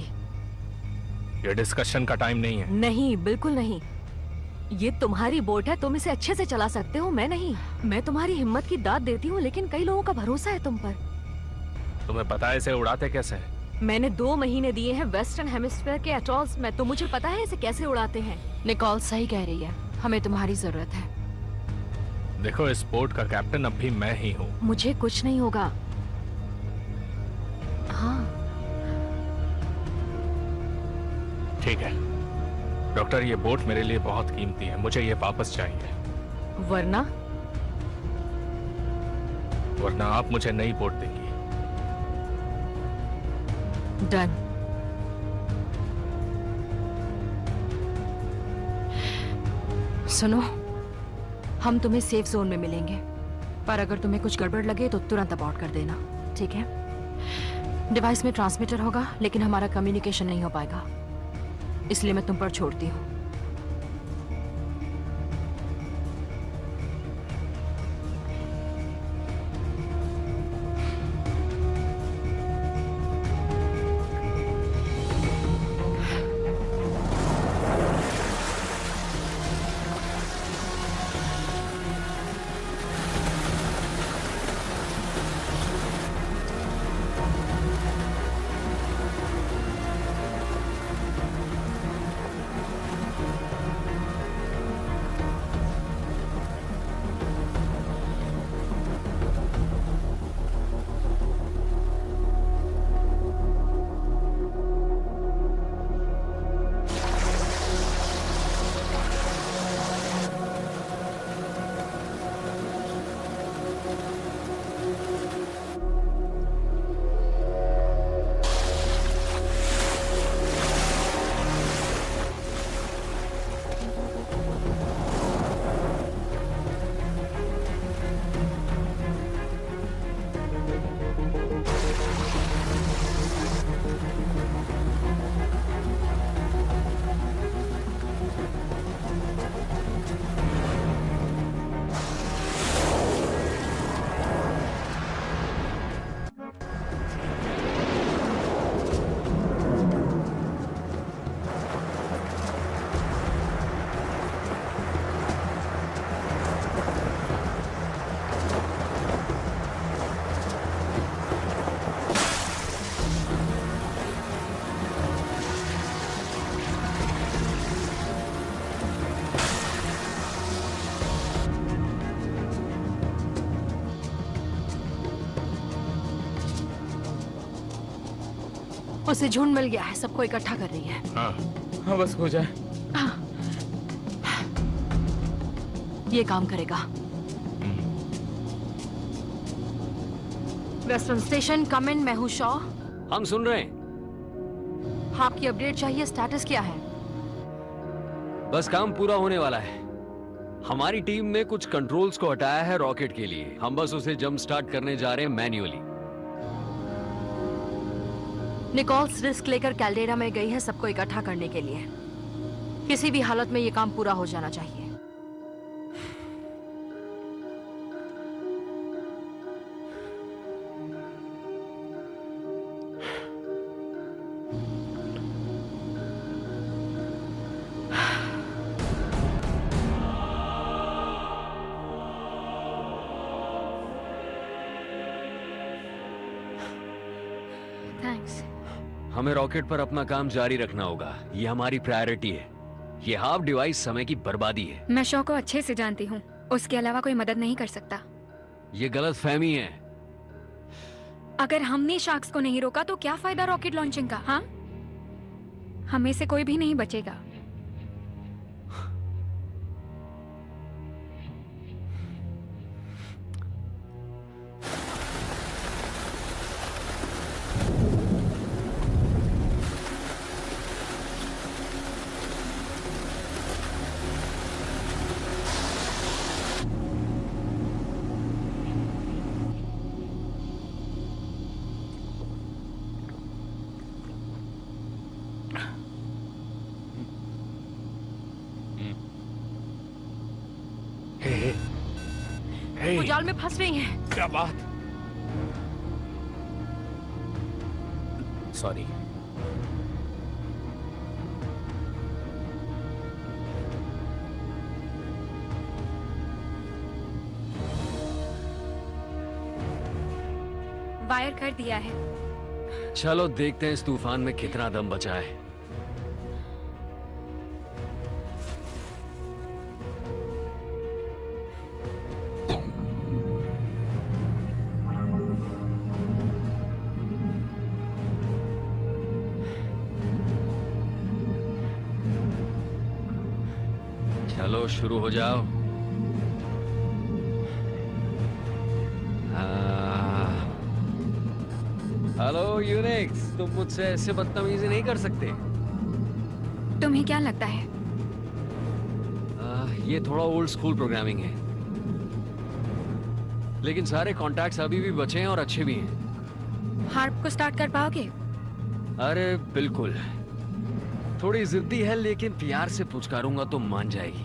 ये डिस्कशन का टाइम नहीं है। नहीं, बिल्कुल नहीं। ये तुम्हारी बोट है, तुम इसे अच्छे से चला सकते हो, मैं नहीं। मैं तुम्हारी हिम्मत की दाद देती हूँ, लेकिन कई लोगों का भरोसा है तुम पर। तुम्हें पता है इसे उड़ाते कैसे हैं? मैंने 2 महीने दिए हैं वेस्टर्न हेमिस्फीयर के एटॉल्स में, तो मुझे पता है इसे कैसे उड़ाते हैं। निकोल सही कह रही है, हमें तुम्हारी जरूरत है। देखो, इस बोट का कैप्टन अब भी मैं ही हूँ। मुझे कुछ नहीं होगा। हाँ ठीक है डॉक्टर, ये बोट मेरे लिए बहुत कीमती है। मुझे ये वापस चाहिए। वरना आप मुझे नई बोट देंगी। डन। सुनो, हम तुम्हें सेफ जोन में मिलेंगे, पर अगर तुम्हें कुछ गड़बड़ लगे तो तुरंत अबॉर्ट कर देना, ठीक है? डिवाइस में ट्रांसमीटर होगा, लेकिन हमारा कम्युनिकेशन नहीं हो पाएगा, इसलिए मैं तुम पर छोड़ती हूँ। उसे झुंड मिल गया है, सबको इकट्ठा कर रही है। हाँ बस हो जाए। ये काम करेगा। वेस्टर्न स्टेशन, कम इन, मैं हूं शॉ। हम सुन रहे हैं। आपकी अपडेट चाहिए, स्टेटस क्या है? बस काम पूरा होने वाला है। हमारी टीम ने कुछ कंट्रोल्स को हटाया है रॉकेट के लिए। हम बस उसे जंप स्टार्ट करने जा रहे हैं मैन्युअली। निकोल्स रिस्क लेकर कैल्डेरा में गई है सबको इकट्ठा करने के लिए। किसी भी हालत में ये काम पूरा हो जाना चाहिए। थैंक्स। हमें रॉकेट पर अपना काम जारी रखना होगा। ये हमारी प्रायोरिटी है। ये हाफ डिवाइस समय की बर्बादी है। मैं शॉ को अच्छे से जानती हूँ, उसके अलावा कोई मदद नहीं कर सकता। ये गलत फहमी है। अगर हमने शार्क्स को नहीं रोका तो क्या फायदा रॉकेट लॉन्चिंग का? हाँ, हमें से कोई भी नहीं बचेगा। वो जाल में फंस रही हैं। क्या बात? सॉरी। वायर कर दिया है। चलो देखते हैं इस तूफान में कितना दम बचा है। चलो शुरू हो जाओ। हेलो यूनिक्स, तुम मुझसे ऐसे बदतमीजी नहीं कर सकते। तुम्हें क्या लगता है? ये थोड़ा ओल्ड स्कूल प्रोग्रामिंग है, लेकिन सारे कॉन्टैक्ट्स अभी भी बचे हैं और अच्छे भी हैं। हार्प को स्टार्ट कर पाओगे? अरे बिल्कुल। थोड़ी जिद्दी है, लेकिन प्यार से पुचकारूंगा तो मान जाएगी।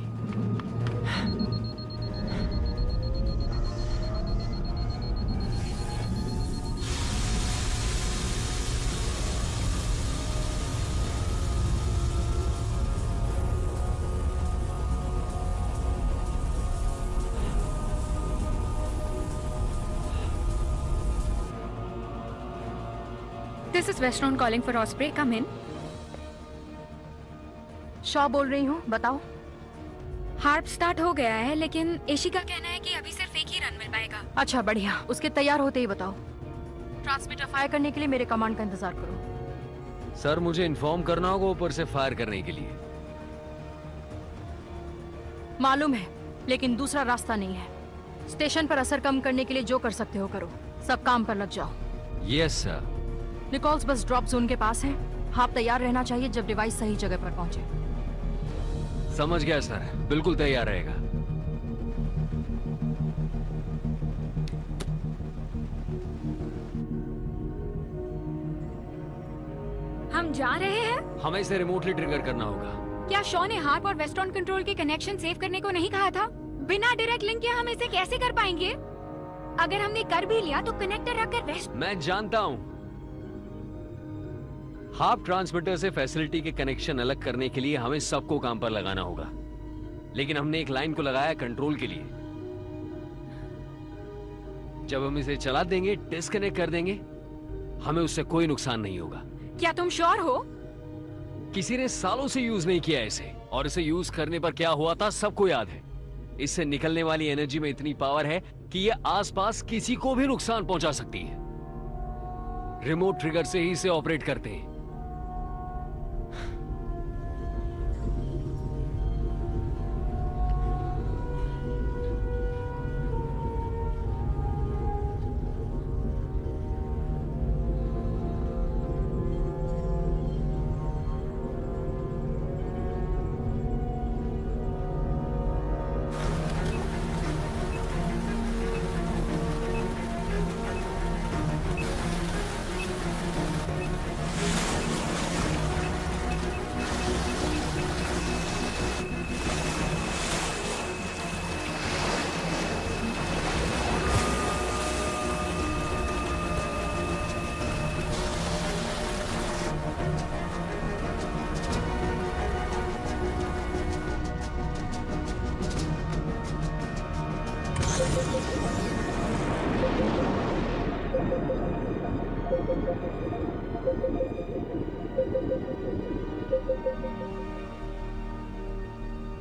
This is Westron calling for Osprey. Come in. Shaw बोल रही हूँ, बताओ। हार्प स्टार्ट हो गया है, लेकिन एशी का कहना है कि अभी सिर्फ एक ही रन मिल पाएगा। अच्छा बढ़िया, उसके तैयार होते ही बताओ। ट्रांसमीटर फायर करने के लिए मेरे कमांड का इंतजार करो। सर मुझे इन्फॉर्म करना होगा ऊपर से फायर करने के लिए। मालूम है, लेकिन दूसरा रास्ता नहीं है। स्टेशन पर असर कम करने के लिए जो कर सकते हो करो। सब काम पर लग जाओ। Yes sir. निकोल्स बस ड्रॉप जोन के पास है। हाफ तैयार रहना चाहिए जब डिवाइस सही जगह पर पहुंचे। समझ गया सर, बिल्कुल तैयार रहेगा। हम जा रहे हैं। हमें इसे रिमोटली ट्रिगर करना होगा। क्या शॉ ने हार्प और वेस्टर्न कंट्रोल के कनेक्शन सेव करने को नहीं कहा था? बिना डायरेक्ट लिंक के हम इसे कैसे कर पाएंगे? अगर हमने कर भी लिया तो कनेक्टर रखकर वेस्ट। मैं जानता हूँ। हाफ ट्रांसमीटर से फैसिलिटी के कनेक्शन अलग करने के लिए हमें सबको काम पर लगाना होगा, लेकिन हमने एक लाइन को लगाया कंट्रोल के लिए। जब हम इसे चला देंगे, डिस्कनेक्ट कर देंगे, हमें उससे कोई नुकसान नहीं होगा। क्या तुम श्योर हो? किसी ने सालों से यूज नहीं किया इसे, और इसे यूज करने पर क्या हुआ था सबको याद है। इससे निकलने वाली एनर्जी में इतनी पावर है कि ये आसपास किसी को भी नुकसान पहुंचा सकती है। रिमोट ट्रिगर से ही इसे ऑपरेट करते हैं।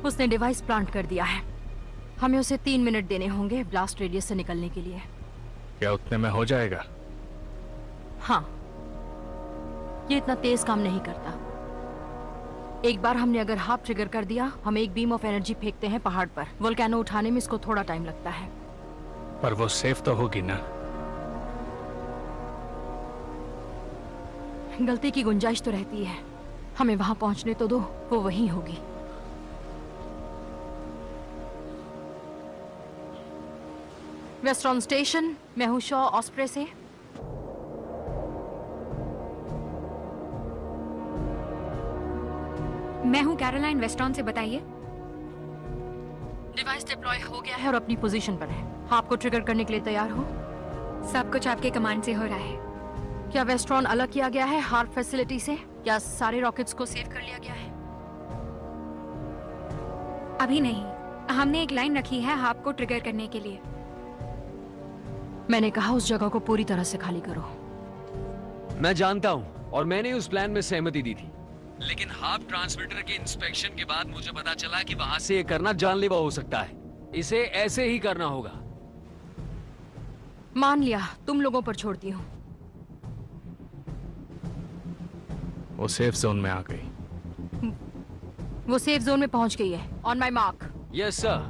उसने डिवाइस प्लांट कर दिया है। हमें उसे 3 मिनट देने होंगे ब्लास्ट रेडियस से निकलने के लिए। क्या उतने में हो जाएगा? हाँ, ये इतना तेज काम नहीं करता। एक बार हमने अगर हाफ ट्रिगर कर दिया, हम एक बीम ऑफ एनर्जी फेंकते हैं पहाड़ पर। वोल्केनो उठाने में इसको थोड़ा टाइम लगता है। पर वो सेफ तो होगी ना? गलती की गुंजाइश तो रहती है। हमें वहां पहुंचने तो दो, वो वहीं होगी। वेस्टर्न स्टेशन, मैं हूं शॉ ऑस्प्रे से। मैं हूँ कैरोलाइन वेस्टर्न से, बताइए। डिवाइस डिप्लॉय हो गया है और अपनी पोजीशन पर है। आपको ट्रिगर करने के लिए तैयार हो? सब कुछ आपके कमांड से हो रहा है। क्या वेस्ट्रॉन अलग किया गया है हार्प फैसिलिटी से? क्या सारे रॉकेट्स को सेव कर लिया गया है? अभी नहीं, हमने एक लाइन रखी है हार्प को ट्रिगर करने के लिए। मैंने कहा उस जगह को पूरी तरह से खाली करो। मैं जानता हूँ और मैंने उस प्लान में सहमति दी थी, लेकिन हाफ ट्रांसमीटर के इंस्पेक्शन के बाद मुझे पता चला कि वहां से ये करना जानलेवा हो सकता है। इसे ऐसे ही करना होगा। मान लिया, तुम लोगों पर छोड़ती हूँ। वो सेफ जोन में आ गई। वो सेफ जोन में पहुंच गई है। On my mark. Yes sir.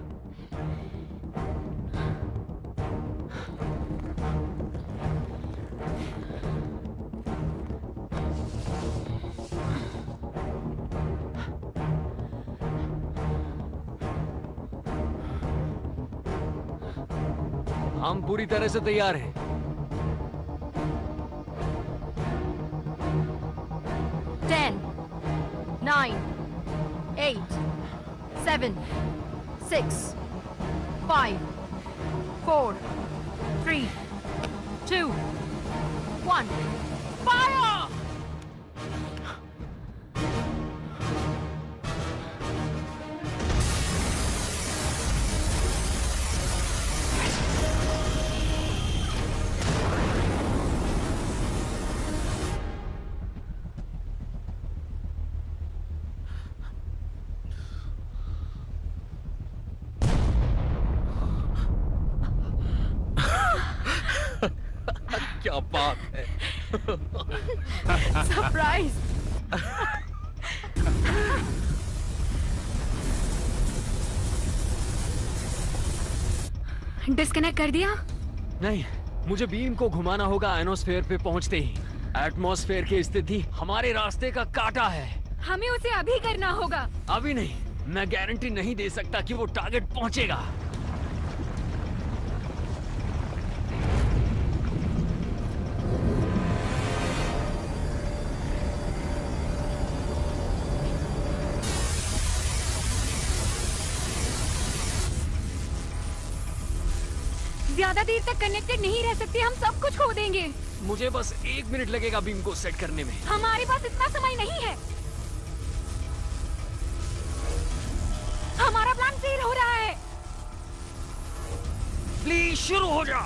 हम पूरी तरह से तैयार हैं। Ten, 9, 8, 7, 6, 5, 4, 3, 2, 1. Fire! क्या बात है। सरप्राइज। डिस्कनेक्ट कर दिया? नहीं, मुझे बीम को घुमाना होगा आयनोस्फेयर पे पहुंचते ही। एटमॉस्फेयर की स्थिति हमारे रास्ते का कांटा है। हमें उसे अभी करना होगा। अभी नहीं, मैं गारंटी नहीं दे सकता कि वो टारगेट पहुंचेगा। ज्यादा देर तक कनेक्टेड नहीं रह सकते, हम सब कुछ खो देंगे। मुझे बस 1 मिनट लगेगा बीम को सेट करने में। हमारे पास इतना समय नहीं है। हमारा प्लान फेल हो रहा है। प्लीज शुरू हो जा।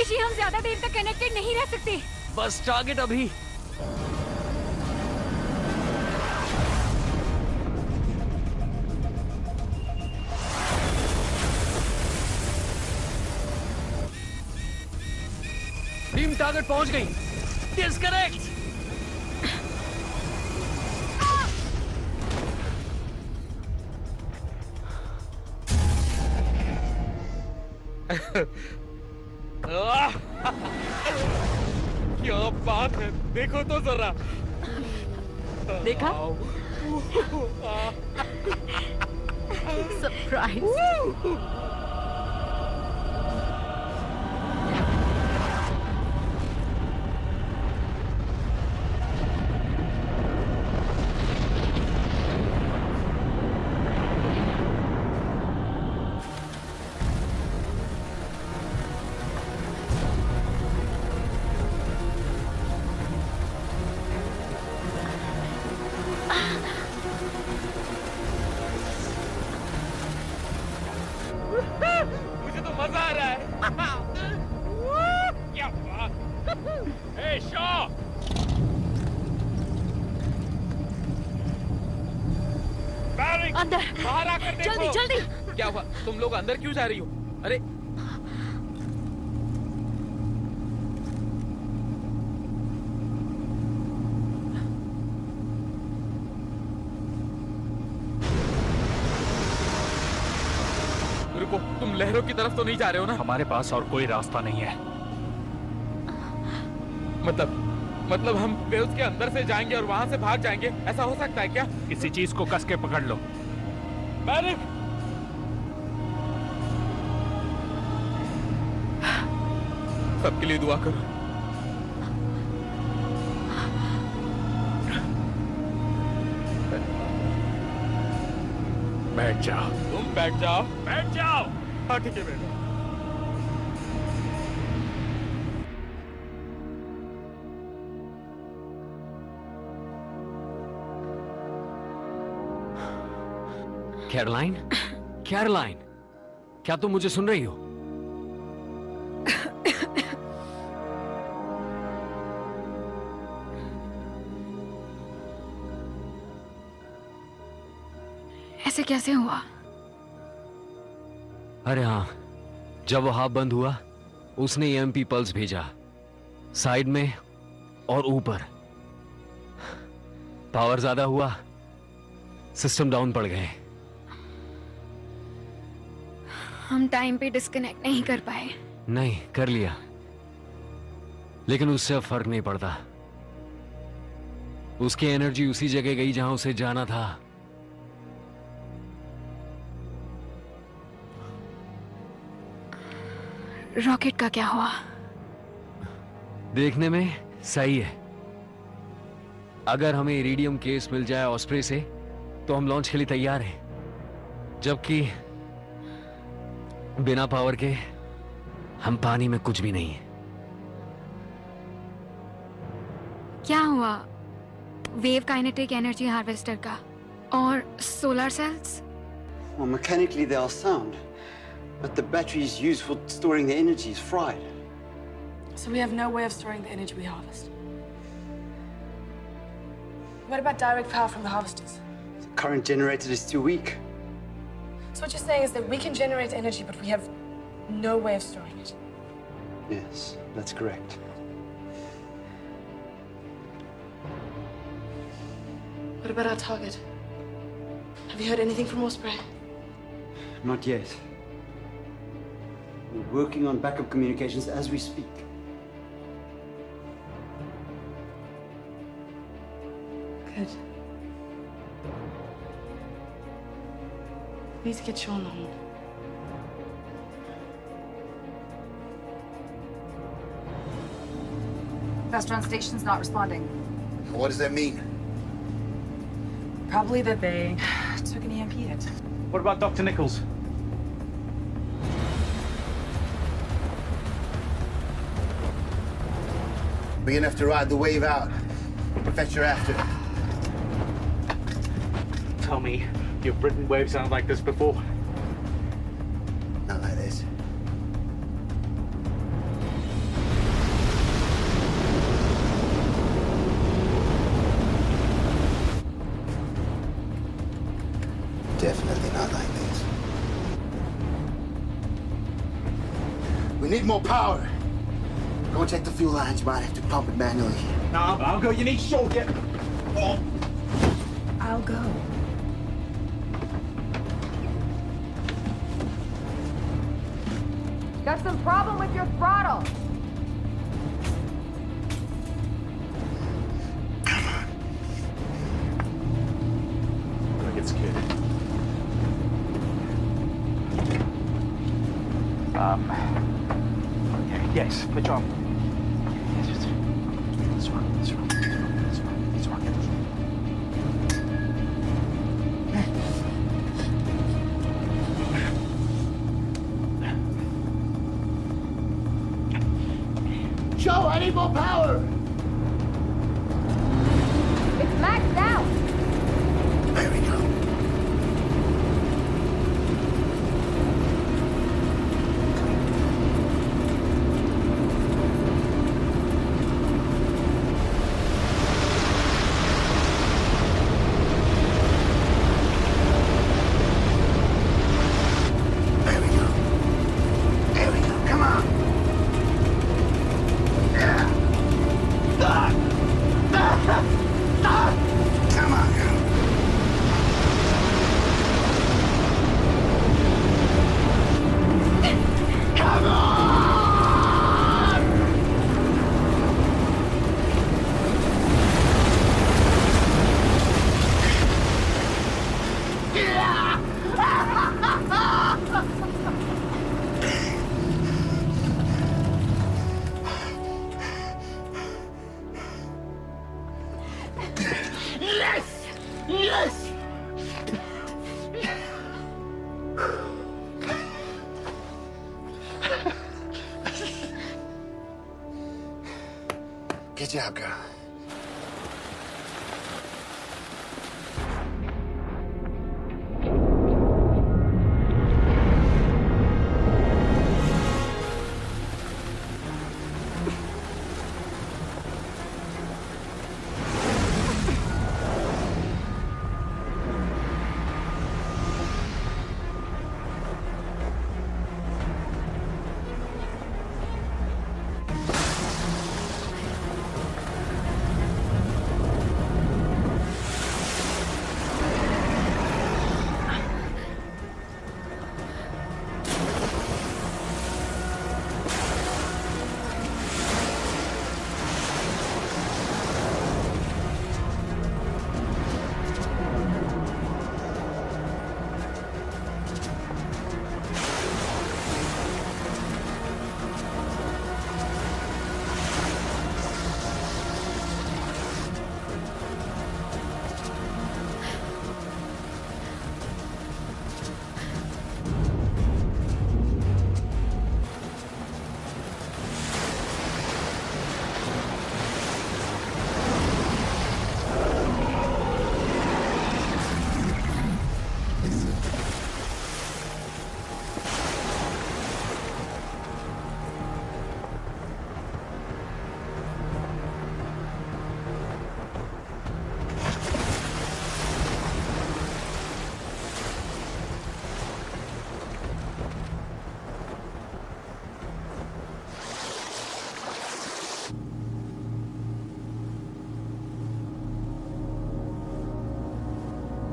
इशी, हम ज्यादा देर तक कनेक्टेड नहीं रह सकते। बस टारगेट अभी। टीम टारगेट पहुंच गई। डिस्कनेक्ट। क्या बात है, देखो तो जरा। देखा? सरप्राइज। अंदर बाहर आकर देखो। जल्दी जल्दी। क्या हुआ? तुम लोग अंदर क्यों जा रही हो? अरे रुको, तुम लहरों की तरफ तो नहीं जा रहे हो ना? हमारे पास और कोई रास्ता नहीं है। मतलब हम वेव्स के अंदर से जाएंगे और वहां से भाग जाएंगे, ऐसा हो सकता है क्या? किसी चीज को कस के पकड़ लो। मैरिक! सबके लिए दुआ करो। बैठ जाओ। तुम बैठ जाओ। बैठ जाओ। हाँ ठीक है बेटा। कैरोलाइन, कैरोलाइन, क्या तुम मुझे सुन रही हो? ऐसे कैसे हुआ? अरे हाँ, जब वो हाफ बंद हुआ उसने EMP पल्स भेजा, साइड में और ऊपर। पावर ज्यादा हुआ, सिस्टम डाउन पड़ गए। हम टाइम पे डिस्कनेक्ट नहीं कर पाए। नहीं कर लिया, लेकिन उससे अब फर्क नहीं पड़ता। उसकी एनर्जी उसी जगह गई जहां उसे जाना था। रॉकेट का क्या हुआ? देखने में सही है। अगर हमें इरिडियम केस मिल जाए ऑस्प्रे से तो हम लॉन्च के लिए तैयार हैं। जबकि बिना पावर के हम पानी में कुछ भी नहीं है। क्या हुआ वेव काइनेटिक एनर्जी हार्वेस्टर का और solar cells? Well, mechanically they are sound, but the batteries used for storing the energy is fried. So we have no way of storing the energy we harvest. What about direct power from the harvesters? The current generator is too weak. So what you're saying is that we can generate energy, but we have no way of storing it. Yes, that's correct. What about our target? Have you heard anything from Osprey? Not yet. We're working on backup communications as we speak. Good. We need to get you on the horn. Vestron station's not responding. What does that mean? Probably that they took an EMP hit. What about Dr. Nichols? We're gonna have to ride the wave out. Fetch her after. Tell me, you've ridden waves sound like this before? Not like this. Definitely not like this. We need more power. Go check the fuel lines. You might have to pump it manually. No, I'll go. You need shore. Get. Oh. I'll go. Got some problem with your throttle. Gonna get scared. Yes, the jump. Yes, that's right, that's right, that's right, that's right, that's right. Joe, I need more power! It's maxed out! There we go. Come on. Come on! Yes! Yes! Good job, girl.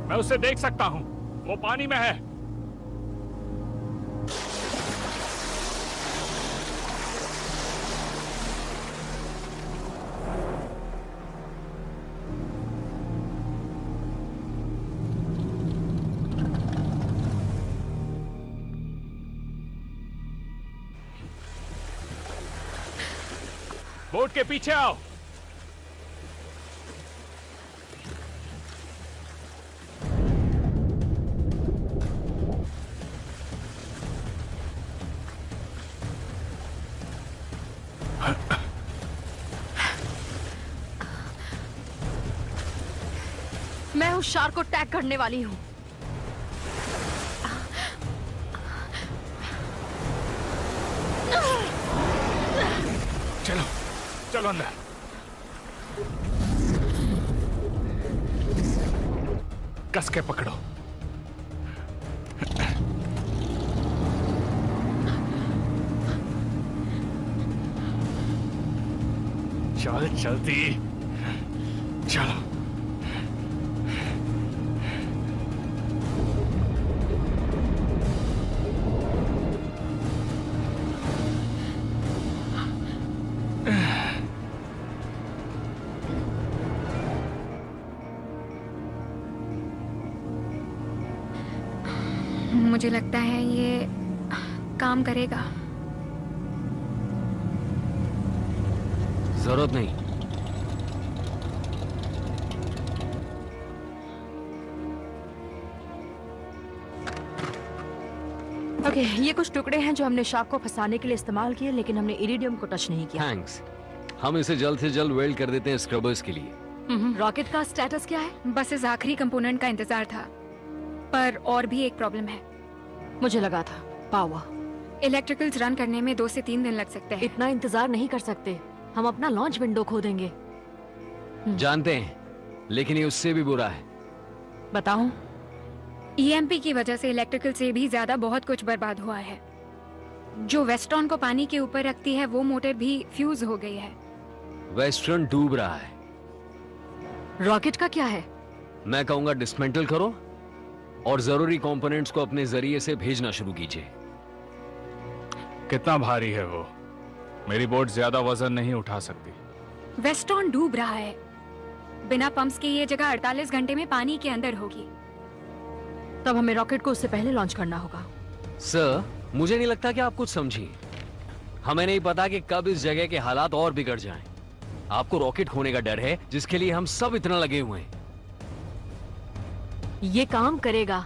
मैं उसे देख सकता हूं, वो पानी में है। बोट के पीछे आओ। मैं उस शार्क को टैग करने वाली हूँ। चलो चलो अंदर। कस के पकड़ो। चल जल्दी चलो। मुझे लगता है ये काम करेगा। जरूरत नहीं। ओके, ये कुछ टुकड़े हैं जो हमने शार्क को फंसाने के लिए इस्तेमाल किए, लेकिन हमने इरिडियम को टच नहीं किया। थैंक्स। हम इसे जल्द से जल्द वेल्ड कर देते हैं स्क्रबर्स के लिए। रॉकेट का स्टेटस क्या है? बस इस आखिरी कंपोनेंट का इंतजार था, पर और भी एक प्रॉब्लम है। मुझे लगा था पावर। इलेक्ट्रिकल्स रन करने में 2 से 3 दिन लग सकते हैं। इतना इंतजार नहीं कर सकते, हम अपना लॉन्च विंडो खो देंगे। जानते हैं, लेकिन ये उससे भी बुरा है। बताऊं? EMP की वजह से इलेक्ट्रिकल से भी ज्यादा बहुत कुछ बर्बाद हुआ है। जो वेस्टर्न को पानी के ऊपर रखती है वो मोटर भी फ्यूज हो गई है। वेस्टर्न डूब रहा है। रॉकेट का क्या है? मैं कहूंगा डिसमेंटल करो और जरूरी कंपोनेंट्स को अपने जरिए से भेजना शुरू कीजिए। कितना भारी है वो? मेरी बोट ज्यादा वजन नहीं उठा सकती। वेस्टर्न डूब रहा है। बिना पंप्स के ये जगह 48 घंटे में पानी के अंदर होगी। तब हमें रॉकेट को उससे पहले लॉन्च करना होगा। सर, मुझे नहीं लगता कि आप कुछ समझी। हमें नहीं पता कि कब इस जगह के हालात और बिगड़ जाएं। आपको रॉकेट खोने का डर है, जिसके लिए हम सब इतना लगे हुए हैं। ये काम करेगा।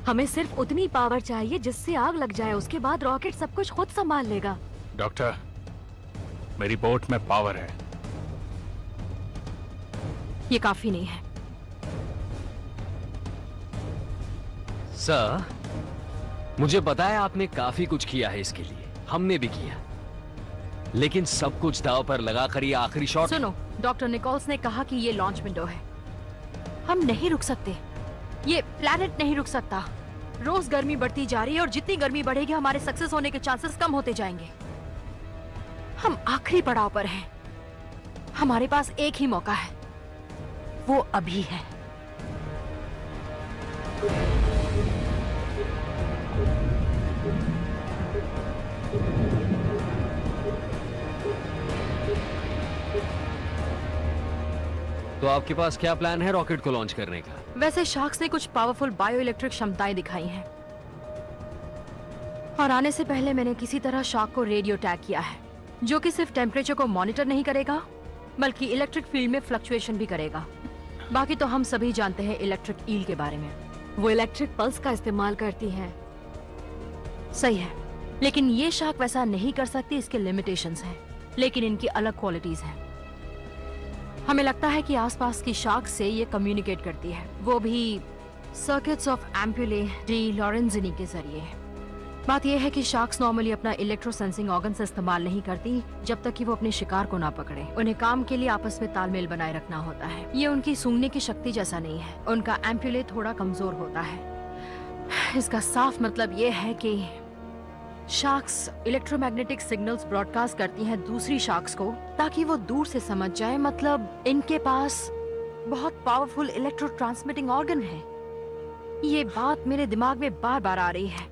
हमें सिर्फ उतनी पावर चाहिए जिससे आग लग जाए, उसके बाद रॉकेट सब कुछ खुद संभाल लेगा। डॉक्टर, मेरी बोट में पावर है। ये काफी नहीं है। सर, मुझे पता है आपने काफी कुछ किया है इसके लिए, हमने भी किया, लेकिन सब कुछ दांव पर लगाकर ये आखिरी शॉट। सुनो, डॉक्टर निकोल्स ने कहा कि ये लॉन्च विंडो है। हम नहीं रुक सकते। ये प्लैनेट नहीं रुक सकता। रोज गर्मी बढ़ती जा रही है और जितनी गर्मी बढ़ेगी हमारे सक्सेस होने के चांसेस कम होते जाएंगे। हम आखिरी पड़ाव पर हैं। हमारे पास एक ही मौका है, वो अभी है। तो आपके पास क्या प्लान है रॉकेट को लॉन्च करने का? वैसे शार्क्स ने कुछ पावरफुल बायो इलेक्ट्रिक क्षमताएं दिखाई हैं। और आने से पहले मैंने किसी तरह शार्क को रेडियो टैग किया है, जो कि सिर्फ टेम्परेचर को मॉनिटर नहीं करेगा बल्कि इलेक्ट्रिक फील्ड में फ्लक्चुएशन भी करेगा। बाकी तो हम सभी जानते हैं इलेक्ट्रिक ईल के बारे में। वो इलेक्ट्रिक पल्स का इस्तेमाल करती है। सही है, लेकिन ये शार्क वैसा नहीं कर सकती, इसके लिमिटेशंस हैं, लेकिन इनकी अलग क्वालिटीज हैं। हमें लगता है कि आसपास की शार्क से ये कम्युनिकेट करती है, वो भी सर्किट्स ऑफ एम्पुले डी लॉरेंजिनी के जरिए। बात यह है कि शार्क्स नॉर्मली अपना इलेक्ट्रो सेंसिंग ऑर्गन से इस्तेमाल नहीं करती जब तक कि वो अपने शिकार को ना पकड़े। उन्हें काम के लिए आपस में तालमेल बनाए रखना होता है। ये उनकी सूंघने की शक्ति जैसा नहीं है, उनका एम्पुले थोड़ा कमजोर होता है। इसका साफ मतलब ये है कि शार्क्स इलेक्ट्रोमैग्नेटिक सिग्नल्स ब्रॉडकास्ट करती हैं दूसरी शार्क्स को, ताकि वो दूर से समझ जाए। मतलब इनके पास बहुत पावरफुल इलेक्ट्रो ट्रांसमिटिंग ऑर्गन है। ये बात मेरे दिमाग में बार बार आ रही है।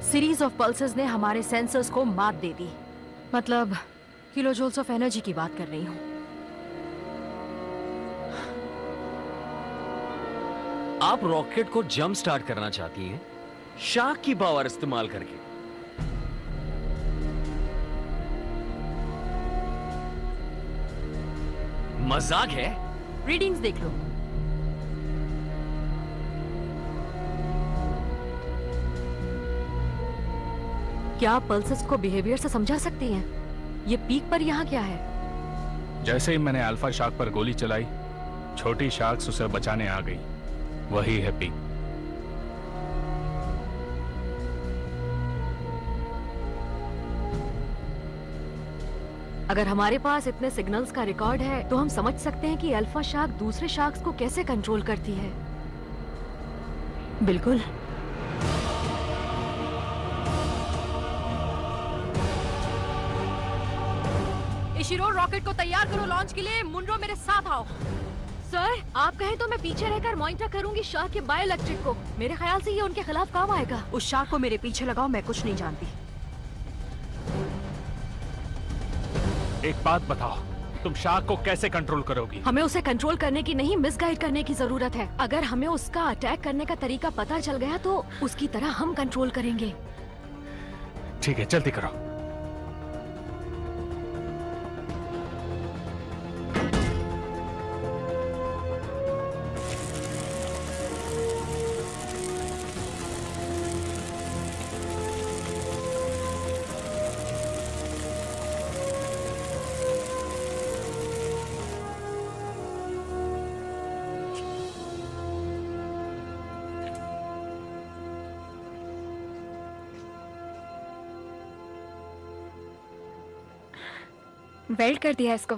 सीरीज ऑफ पल्सेस ने हमारे सेंसर्स को मात दे दी। मतलब किलोजूल्स ऑफ एनर्जी की बात कर रही हूँ। आप रॉकेट को जंप स्टार्ट करना चाहती हैं शार्क की पावर इस्तेमाल करके। मजाक है? रीडिंग्स देख लो। क्या आप पल्सेस को बिहेवियर से समझा सकती हैं? ये पीक पर यहाँ क्या है? जैसे ही मैंने अल्फा शार्क पर गोली चलाई, छोटी शार्क्स उसे बचाने आ गई। वही है पीक। अगर हमारे पास इतने सिग्नल्स का रिकॉर्ड है तो हम समझ सकते हैं कि अल्फा शार्क दूसरे शार्क्स को कैसे कंट्रोल करती है। बिल्कुल। इशिरो, रॉकेट को तैयार करो लॉन्च के लिए। मुंड्रो, मेरे साथ आओ। सर, आप कहें तो मैं पीछे रहकर मॉनिटर करूंगी शार्क के बायो इलेक्ट्रिक को। मेरे ख्याल से ये उनके खिलाफ काम आएगा। उस शार्क को मेरे पीछे लगाओ, मैं कुछ नहीं जानती। एक बात बताओ, तुम शार्क को कैसे कंट्रोल करोगी? हमें उसे कंट्रोल करने की नहीं, मिसगाइड करने की जरूरत है। अगर हमें उसका अटैक करने का तरीका पता चल गया तो उसकी तरह हम कंट्रोल करेंगे। ठीक है, जल्दी करो। वेल्ड कर दिया इसको।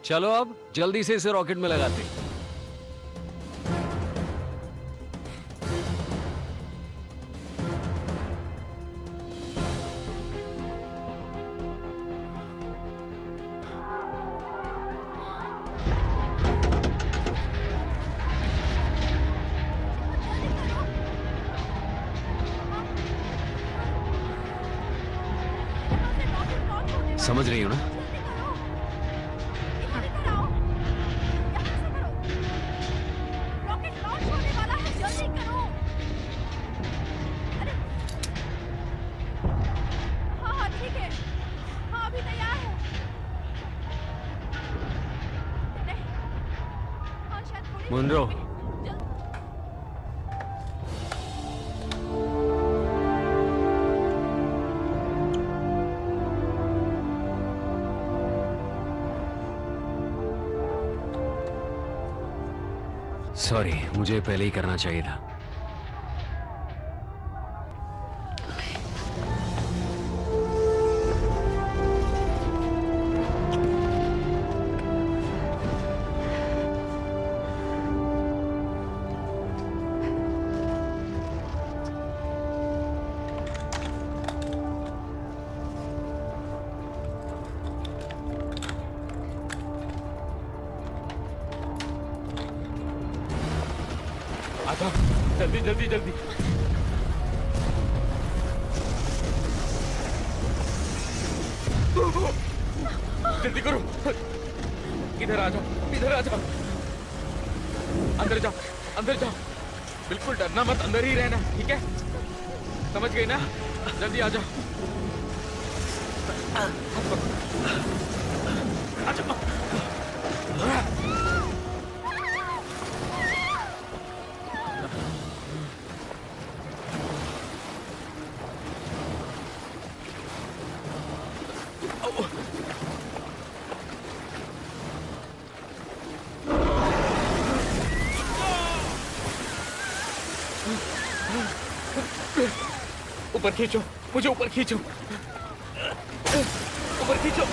चलो अब जल्दी से इसे रॉकेट में लगाते हैं। समझ रही हो ना? मुनरो, सॉरी, मुझे पहले ही करना चाहिए था। आजा, जल्दी जल्दी जल्दी। जल्दी करो, इधर आ जाओ, इधर आ जाओ। अंदर जाओ, अंदर जाओ। बिल्कुल डरना मत, अंदर ही रहना, ठीक है? समझ गई ना? जल्दी आ जाओ। आ जाओ। ऊपर खींचो, मुझे ऊपर खींचो, ऊपर खींचो।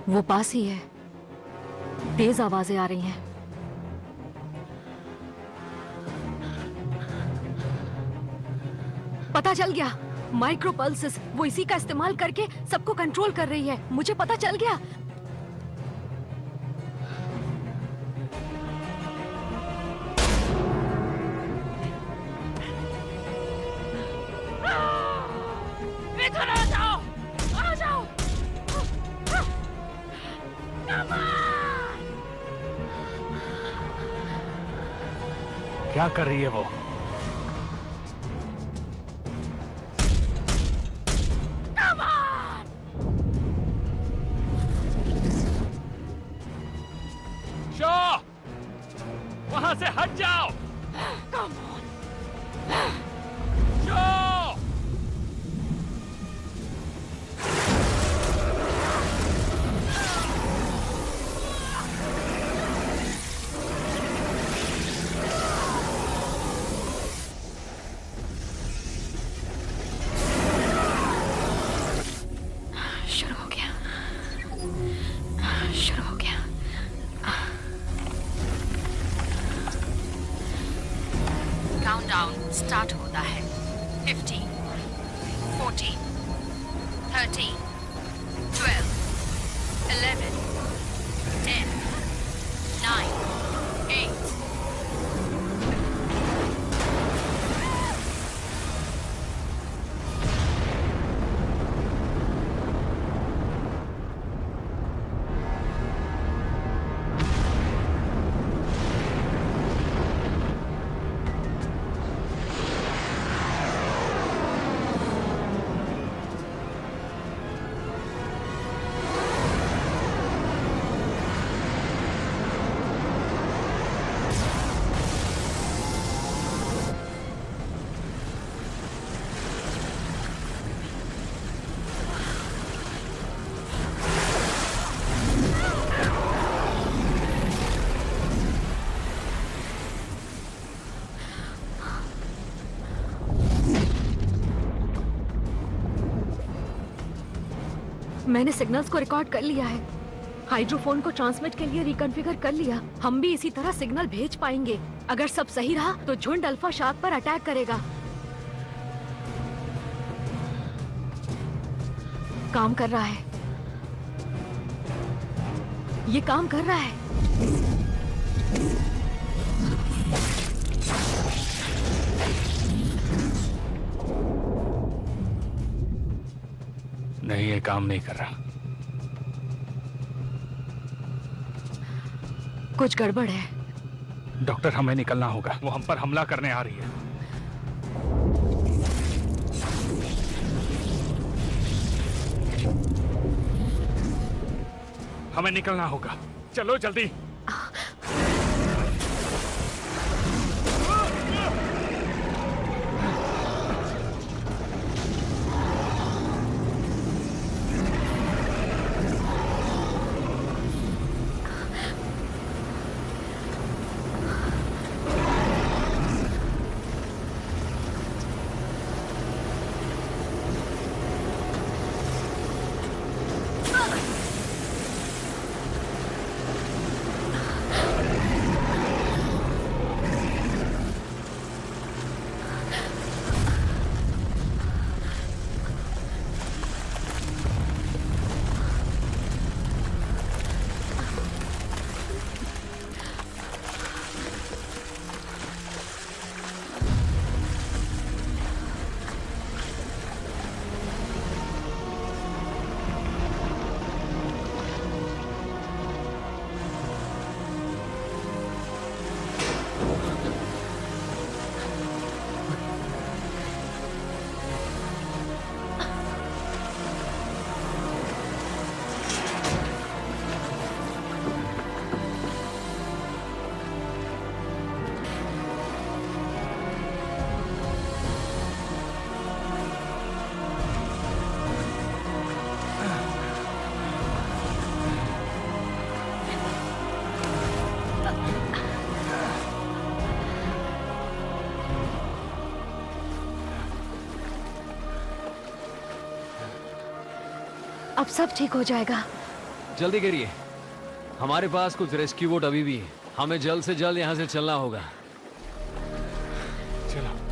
वो पास ही है। तेज आवाजें आ रही हैं। पता चल गया, माइक्रो पल्सेस, वो इसी का इस्तेमाल करके सबको कंट्रोल कर रही है। मुझे पता चल गया। इधर आ जाओ, आ जाओ। क्या कर रही है वो? शो, वहां से हट जाओ। शो, शुरू हो गया, शुरू हो गया। काउंटडाउन स्टार्ट होता है। 50, 14, 13, 12, 11, 10, 9, 8. मैंने सिग्नल्स को रिकॉर्ड कर लिया है, हाइड्रोफोन को ट्रांसमिट के लिए रिकॉन्फ़िगर कर लिया। हम भी इसी तरह सिग्नल भेज पाएंगे। अगर सब सही रहा तो झुंड अल्फा शार्क पर अटैक करेगा। काम कर रहा है, ये काम कर रहा है। नहीं, ये काम नहीं कर रहा। कुछ गड़बड़ है। डॉक्टर, हमें निकलना होगा। वो हम पर हमला करने आ रही है। हमें निकलना होगा। चलो जल्दी। अब सब ठीक हो जाएगा। जल्दी करिए, हमारे पास कुछ रेस्क्यू बोट अभी भी है। हमें जल्द से जल्द यहाँ से चलना होगा। चलो।